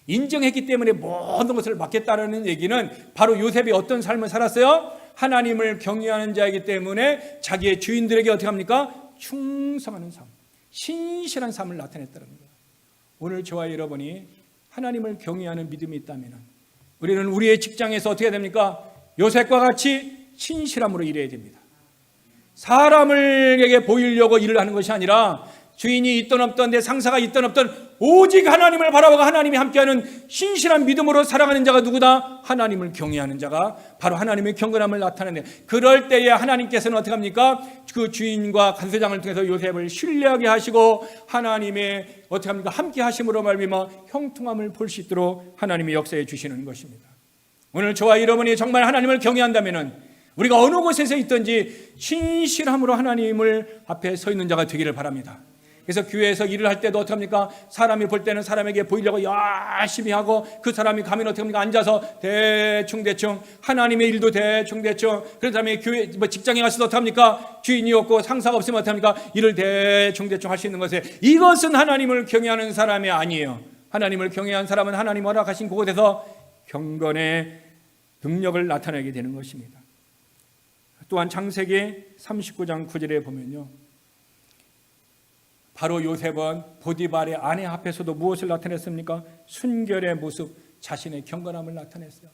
인정했기 때문에 모든 것을 맡겼다는 얘기는 바로 요셉이 어떤 삶을 살았어요? 하나님을 경외하는 자이기 때문에 자기의 주인들에게 어떻게 합니까? 충성하는 삶, 신실한 삶을 나타냈다는 거예요. 오늘 저와 여러분이 하나님을 경외하는 믿음이 있다면 우리는 우리의 직장에서 어떻게 해야 됩니까? 요셉과 같이 신실함으로 일해야 됩니다. 사람에게 보이려고 일을 하는 것이 아니라 주인이 있던 없던 내 상사가 있던 없던 오직 하나님을 바라보고 하나님이 함께하는 신실한 믿음으로 살아가는 자가 누구다? 하나님을 경외하는 자가 바로 하나님의 경건함을 나타내는. 그럴 때에 하나님께서는 어떻게 합니까? 그 주인과 간수장을 통해서 요셉을 신뢰하게 하시고 하나님의 어떻게 합니까? 함께 하심으로 말미암아 형통함을 볼 수 있도록 하나님의 역사해 주시는 것입니다. 오늘 저와 여러분이 정말 하나님을 경외한다면 우리가 어느 곳에서 있든지 신실함으로 하나님을 앞에 서 있는 자가 되기를 바랍니다. 그래서 교회에서 일을 할 때도 어떻게 합니까? 사람이 볼 때는 사람에게 보이려고 열심히 하고 그 사람이 가면 어떻게 합니까? 앉아서 대충 하나님의 일도 대충 그런 다음에 교회 직장에 가서도 어떻게 합니까? 주인이 없고 상사가 없으면 어떻게 합니까? 일을 대충 할 수 있는 것에 이것은 하나님을 경외하는 사람이 아니에요. 하나님을 경외한 사람은 하나님 허락하신 그곳에서 경건의 능력을 나타내게 되는 것입니다. 또한 창세기 39장 9절에 보면요, 바로 요셉은 보디발의 아내 앞에서도 무엇을 나타냈습니까? 순결의 모습, 자신의 경건함을 나타냈어요.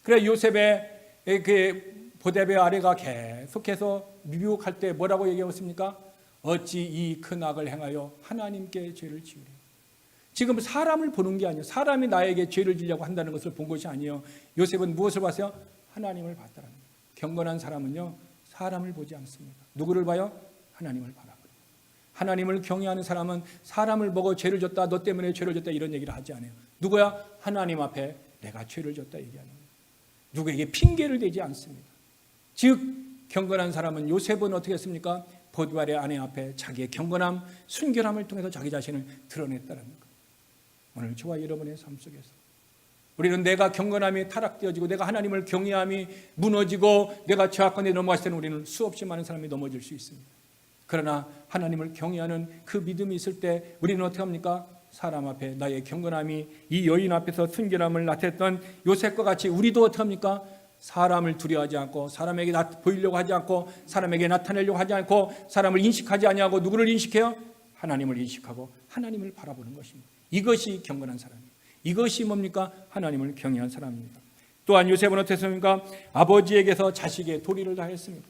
그래 요셉의 그 보디발의 아내가 계속해서 미혹할 때 뭐라고 얘기했습니까? 어찌 이 큰 악을 행하여 하나님께 죄를 지으려. 지금 사람을 보는 게 아니에요. 사람이 나에게 죄를 지려고 한다는 것을 본 것이 아니에요. 요셉은 무엇을 봤어요? 하나님을 봤다는 거예요. 경건한 사람은요, 사람을 보지 않습니다. 누구를 봐요? 하나님을 바라봐요. 하나님을 경외하는 사람은 사람을 보고 죄를 졌다, 너 때문에 죄를 졌다 이런 얘기를 하지 않아요. 누구야? 하나님 앞에 내가 죄를 졌다 얘기하는 거예요. 누구에게 핑계를 대지 않습니다. 즉 경건한 사람은 요셉은 어떻게 했습니까? 보디발의 아내 앞에 자기의 경건함, 순결함을 통해서 자기 자신을 드러냈다는 거예요. 오늘 저와 여러분의 삶 속에서 우리는 내가 경건함이 타락되어지고 내가 하나님을 경외함이 무너지고 내가 죄악권에 넘어갔을 때는 우리는 수없이 많은 사람이 넘어질 수 있습니다. 그러나 하나님을 경외하는 그 믿음이 있을 때 우리는 어떻게 합니까? 사람 앞에 나의 경건함이 이 여인 앞에서 순결함을 나타냈던 요셉과 같이 우리도 어떡합니까? 사람을 두려워하지 않고 사람에게 보이려고 하지 않고 사람에게 나타내려고 하지 않고 사람을 인식하지 아니하고 누구를 인식해요? 하나님을 인식하고 하나님을 바라보는 것입니다. 이것이 경건한 사람이에요. 이것이 뭡니까? 하나님을 경외한 사람입니다. 또한 요셉은 어땠습니까? 아버지에게서 자식의 도리를 다했습니다.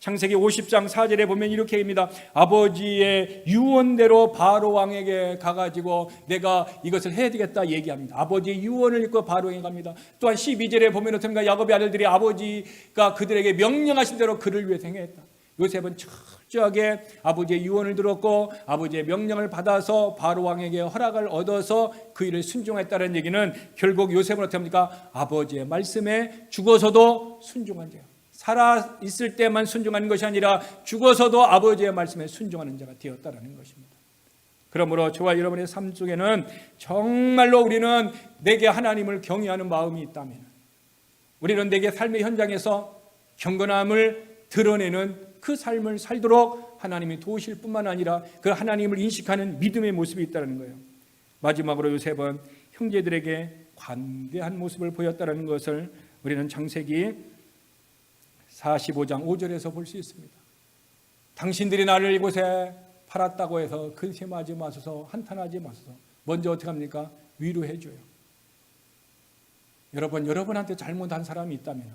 창세기 50장 4절에 보면 이렇게 합니다. 아버지의 유언대로 바로 왕에게 가가지고 내가 이것을 해야 되겠다 얘기합니다. 아버지의 유언을 읽고 바로 왕에게 갑니다. 또한 12절에 보면 어떻습니까? 야곱의 아들들이 아버지가 그들에게 명령하신 대로 그를 위해서 행했다. 요셉은 철저하게 아버지의 유언을 들었고 아버지의 명령을 받아서 바로 왕에게 허락을 얻어서 그 일을 순종했다는 얘기는 결국 요셉은 어떻게 합니까? 아버지의 말씀에 죽어서도 순종한 자예요. 살아 있을 때만 순종하는 것이 아니라 죽어서도 아버지의 말씀에 순종하는 자가 되었다라는 것입니다. 그러므로 저와 여러분의 삶 속에는 정말로 우리는 내게 하나님을 경외하는 마음이 있다면 우리는 내게 삶의 현장에서 경건함을 드러내는 그 삶을 살도록 하나님이 도우실 뿐만 아니라 그 하나님을 인식하는 믿음의 모습이 있다는 거예요. 마지막으로 요셉은 형제들에게 관대한 모습을 보였다는 것을 우리는 창세기 45장 5절에서 볼 수 있습니다. 당신들이 나를 이곳에 팔았다고 해서 근심하지 마소서, 한탄하지 마소서. 먼저 어떻게 합니까? 위로해 줘요. 여러분한테 잘못한 사람이 있다면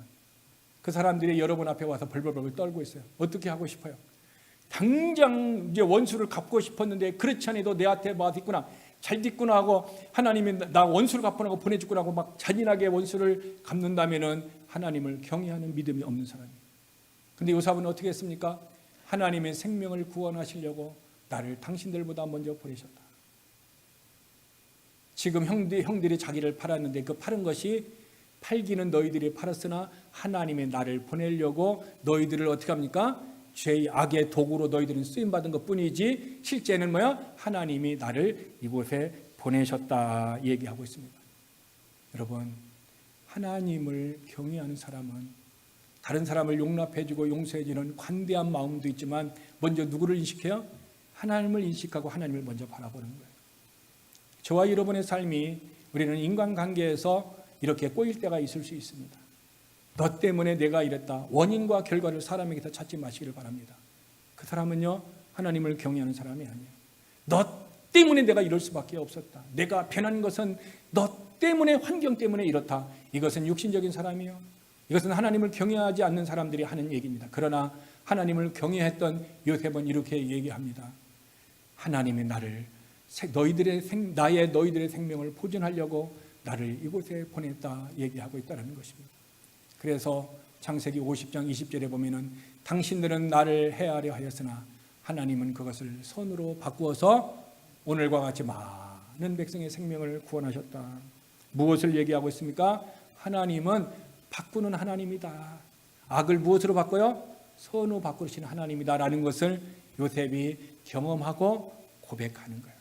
그 사람들이 여러분 앞에 와서 벌벌벌 떨고 있어요. 어떻게 하고 싶어요? 당장 이제 원수를 갚고 싶었는데 그렇지 않아도 내 앞에 와있구나, 잘 됐구나 하고 하나님이 나 원수를 갚으라고 보내줬구나 하고 막 잔인하게 원수를 갚는다면은 하나님을 경외하는 믿음이 없는 사람이에요. 근데 요셉은 어떻게 했습니까? 하나님의 생명을 구원하시려고 나를 당신들보다 먼저 보내셨다. 지금 형들이 자기를 팔았는데 그 팔은 것이 팔기는 너희들이 팔았으나 하나님의 나를 보내려고 너희들을 어떻게 합니까? 죄의 악의 도구로 너희들은 쓰임받은 것뿐이지 실제는 뭐야? 하나님이 나를 이곳에 보내셨다 얘기하고 있습니다. 여러분, 하나님을 경외하는 사람은 다른 사람을 용납해주고 용서해주는 관대한 마음도 있지만 먼저 누구를 인식해요? 하나님을 인식하고 하나님을 먼저 바라보는 거예요. 저와 여러분의 삶이 우리는 인간관계에서 이렇게 꼬일 때가 있을 수 있습니다. 너 때문에 내가 이랬다. 원인과 결과를 사람에게서 찾지 마시기를 바랍니다. 그 사람은요, 하나님을 경외하는 사람이 아니에요. 너 때문에 내가 이럴 수밖에 없었다. 내가 변한 것은 너 때문에, 환경 때문에 이렇다. 이것은 육신적인 사람이요. 이것은 하나님을 경외하지 않는 사람들이 하는 얘기입니다. 그러나 하나님을 경외했던 요셉은 이렇게 얘기합니다. 하나님이 나를 너희들의 생명을 보존하려고 나를 이곳에 보냈다 얘기하고 있다는 것입니다. 그래서 창세기 50장 20절에 보면은 당신들은 나를 해하려 하였으나 하나님은 그것을 선으로 바꾸어서 오늘과 같이 많은 백성의 생명을 구원하셨다. 무엇을 얘기하고 있습니까? 하나님은 바꾸는 하나님이다. 악을 무엇으로 바꿔요? 선으로 바꾸시는 하나님이다라는 것을 요셉이 경험하고 고백하는 거예요.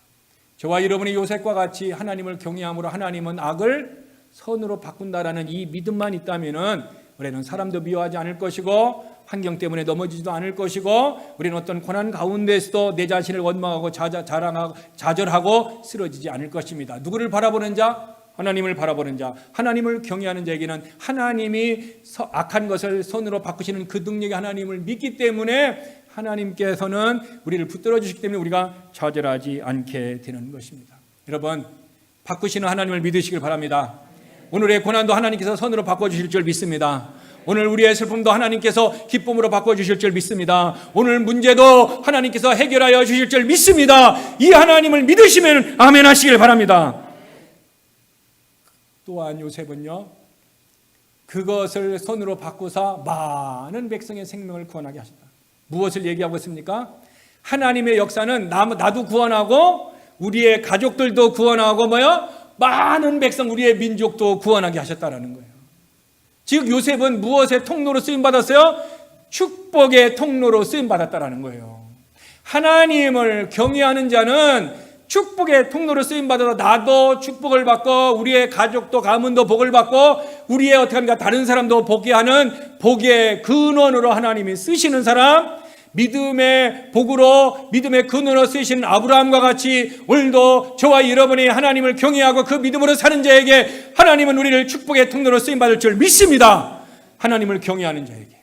저와 여러분이 요셉과 같이 하나님을 경외함으로 하나님은 악을 선으로 바꾼다라는 이 믿음만 있다면은 우리는 사람도 미워하지 않을 것이고 환경 때문에 넘어지지도 않을 것이고 우리는 어떤 고난 가운데서도 내 자신을 원망하고 자랑하고 좌절하고 쓰러지지 않을 것입니다. 누구를 바라보는 자? 하나님을 바라보는 자, 하나님을 경외하는 자에게는 하나님이 악한 것을 선으로 바꾸시는 그 능력의 하나님을 믿기 때문에 하나님께서는 우리를 붙들어 주시기 때문에 우리가 좌절하지 않게 되는 것입니다. 여러분, 바꾸시는 하나님을 믿으시길 바랍니다. 오늘의 고난도 하나님께서 선으로 바꿔주실 줄 믿습니다. 오늘 우리의 슬픔도 하나님께서 기쁨으로 바꿔주실 줄 믿습니다. 오늘 문제도 하나님께서 해결하여 주실 줄 믿습니다. 이 하나님을 믿으시면 아멘 하시길 바랍니다. 또한 요셉은요, 그것을 선으로 바꾸사 많은 백성의 생명을 구원하게 하셨다. 무엇을 얘기하고 있습니까? 하나님의 역사는 나도 구원하고 우리의 가족들도 구원하고 많은 백성, 우리의 민족도 구원하게 하셨다라는 거예요. 즉 요셉은 무엇의 통로로 쓰임받았어요? 축복의 통로로 쓰임받았다라는 거예요. 하나님을 경외하는 자는 축복의 통로로 쓰임받아서 나도 축복을 받고 우리의 가족도 가문도 복을 받고 우리의 다른 사람도 복게 하는 복의 근원으로 하나님이 쓰시는 사람, 믿음의 복으로 믿음의 근원으로 쓰이신 아브라함과 같이 오늘도 저와 여러분이 하나님을 경외하고 그 믿음으로 사는 자에게 하나님은 우리를 축복의 통로로 쓰임받을 줄 믿습니다. 하나님을 경외하는 자에게,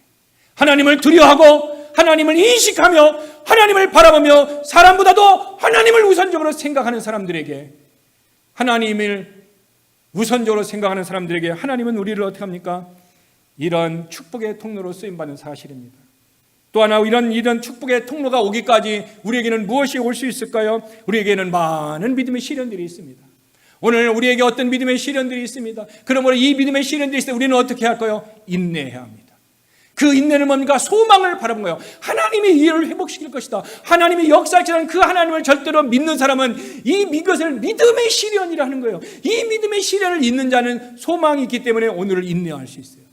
하나님을 두려워하고 하나님을 인식하며 하나님을 바라보며 사람보다도 하나님을 우선적으로 생각하는 사람들에게, 하나님을 우선적으로 생각하는 사람들에게 하나님은 우리를 어떻게 합니까? 이런 축복의 통로로 쓰임받는 사실입니다. 또 하나 이런 축복의 통로가 오기까지 우리에게는 무엇이 올 수 있을까요? 우리에게는 많은 믿음의 시련들이 있습니다. 오늘 우리에게 어떤 믿음의 시련들이 있습니다. 그러므로 이 믿음의 시련들이 있을 때 우리는 어떻게 할까요? 인내해야 합니다. 그 인내는 뭔가 소망을 바라본 거예요. 하나님이 이를 회복시킬 것이다. 하나님이 역사하시는 그 하나님을 절대로 믿는 사람은 이것을 믿음의 시련이라 하는 거예요. 이 믿음의 시련을 잊는 자는 소망이 있기 때문에 오늘을 인내할 수 있어요.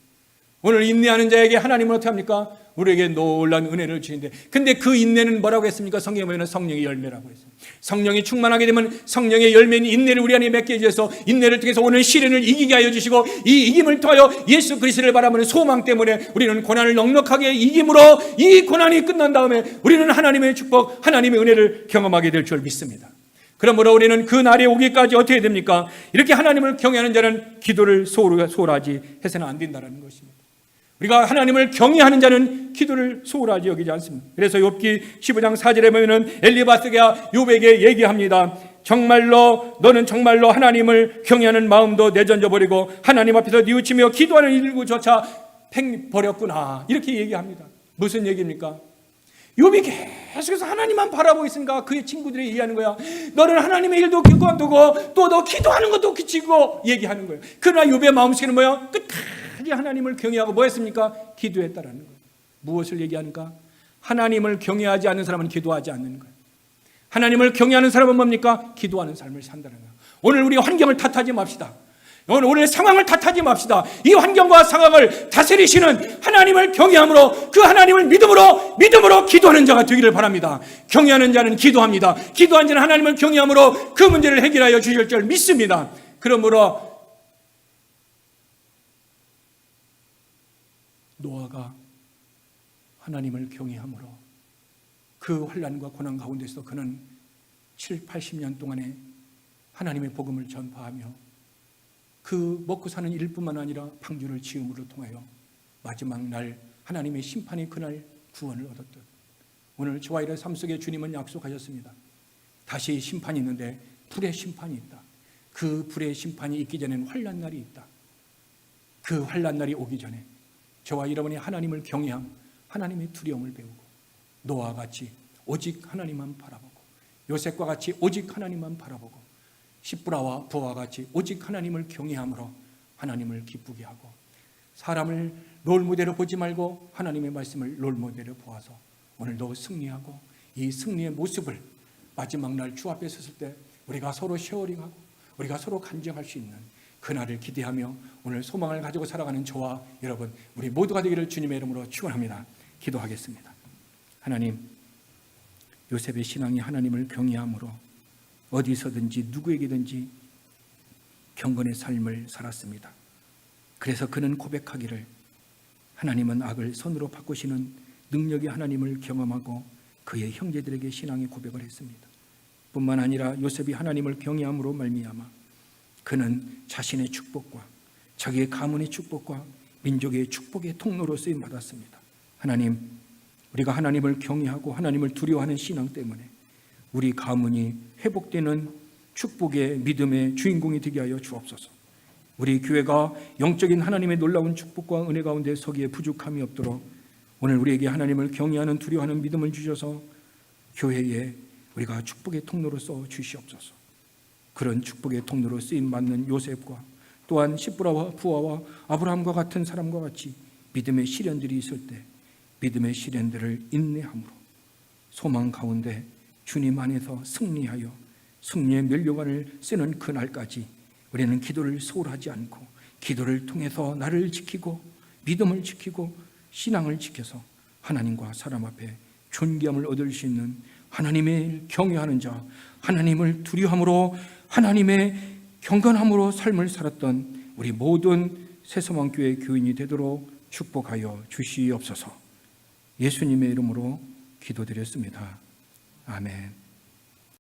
오늘 인내하는 자에게 하나님은 어떻게 합니까? 우리에게 놀라운 은혜를 주시는데, 근데 그 인내는 뭐라고 했습니까? 성경에 보면 성령의 열매라고 했어요. 성령이 충만하게 되면 성령의 열매인 인내를 우리 안에 맺게 해주셔서 인내를 통해서 오늘 시련을 이기게 하여 주시고, 이 이김을 통하여 예수 그리스도를 바라보는 소망 때문에 우리는 고난을 넉넉하게 이김으로 이 고난이 끝난 다음에 우리는 하나님의 축복, 하나님의 은혜를 경험하게 될 줄 믿습니다. 그러므로 우리는 그 날이 오기까지 어떻게 됩니까? 이렇게 하나님을 경외하는 자는 기도를 소홀하지 해서는 안 된다는 것입니다. 우리가 하나님을 경외하는 자는 기도를 소홀하지 여기지 않습니다. 그래서 욥기 15장 4절에 보면은 엘리바스가 욥에게 얘기합니다. 정말로 너는 정말로 하나님을 경외하는 마음도 내던져 버리고 하나님 앞에서 뉘우치며 기도하는 일구조차 버렸구나, 이렇게 얘기합니다. 무슨 얘기입니까? 욥이 계속해서 하나님만 바라보고 있으니까 그의 친구들이 얘기하는 거야. 너는 하나님의 일도 그만두고 또 너 기도하는 것도 그치고 얘기하는 거예요. 그러나 욥의 마음속에는 뭐야? 끝까지 하나님을 경외하고 뭐 했습니까? 기도했다라는 거예요. 무엇을 얘기하는가? 하나님을 경외하지 않는 사람은 기도하지 않는 거예요. 하나님을 경외하는 사람은 뭡니까? 기도하는 삶을 산다는 거예요. 오늘 우리 환경을 탓하지 맙시다. 오늘 상황을 탓하지 맙시다. 이 환경과 상황을 다스리시는 하나님을 경외함으로, 그 하나님을 믿음으로 기도하는 자가 되기를 바랍니다. 경외하는 자는 기도합니다. 기도한 자는 하나님을 경외함으로 그 문제를 해결하여 주실 줄 믿습니다. 그러므로 노아가 하나님을 경외함으로 그 환난과 고난 가운데서 그는 80년 동안에 하나님의 복음을 전파하며 그 먹고 사는 일뿐만 아니라 방주를 지음으로 통하여 마지막 날 하나님의 심판이 그날 구원을 얻었던, 오늘 저와 여러분의 삶 속에 주님은 약속하셨습니다. 다시 심판이 있는데 불의 심판이 있다. 그 불의 심판이 있기 전에는 환난 날이 있다. 그 환난 날이 오기 전에 저와 여러분이 하나님을 경외함, 하나님의 두려움을 배우고 노아와 같이 오직 하나님만 바라보고, 요셉과 같이 오직 하나님만 바라보고, 십부라와 부하와 같이 오직 하나님을 경외함으로 하나님을 기쁘게 하고, 사람을 롤모델로 보지 말고 하나님의 말씀을 롤모델로 보아서 오늘도 승리하고, 이 승리의 모습을 마지막 날 주 앞에 섰을 때 우리가 서로 쉐어링하고 우리가 서로 간증할 수 있는 그날을 기대하며 오늘 소망을 가지고 살아가는 저와 여러분 우리 모두가 되기를 주님의 이름으로 축원합니다. 기도하겠습니다. 하나님, 요셉의 신앙이 하나님을 경외함으로 어디서든지 누구에게든지 경건의 삶을 살았습니다. 그래서 그는 고백하기를 하나님은 악을 선으로 바꾸시는 능력의 하나님을 경험하고 그의 형제들에게 신앙의 고백을 했습니다. 뿐만 아니라 요셉이 하나님을 경외함으로 말미암아 그는 자신의 축복과 자기의 가문의 축복과 민족의 축복의 통로로 쓰임 받았습니다. 하나님, 우리가 하나님을 경외하고 하나님을 두려워하는 신앙 때문에 우리 가문이 회복되는 축복의 믿음의 주인공이 되게 하여 주옵소서. 우리 교회가 영적인 하나님의 놀라운 축복과 은혜 가운데 서기에 부족함이 없도록 오늘 우리에게 하나님을 경외하는 두려워하는 믿음을 주셔서 교회에 우리가 축복의 통로로 써 주시옵소서. 그런 축복의 통로로 쓰임받는 요셉과 또한 십부라와 부하와 아브라함과 같은 사람과 같이 믿음의 시련들이 있을 때 믿음의 시련들을 인내함으로 소망 가운데 주님 안에서 승리하여 승리의 면류관을 쓰는 그날까지 우리는 기도를 소홀하지 않고 기도를 통해서 나를 지키고 믿음을 지키고 신앙을 지켜서 하나님과 사람 앞에 존귀함을 얻을 수 있는 하나님을 경외하는 자, 하나님을 두려움으로 하나님의 경건함으로 삶을 살았던 우리 모든 새소망교회 교인이 되도록 축복하여 주시옵소서. 예수님의 이름으로 기도드렸습니다. 아멘.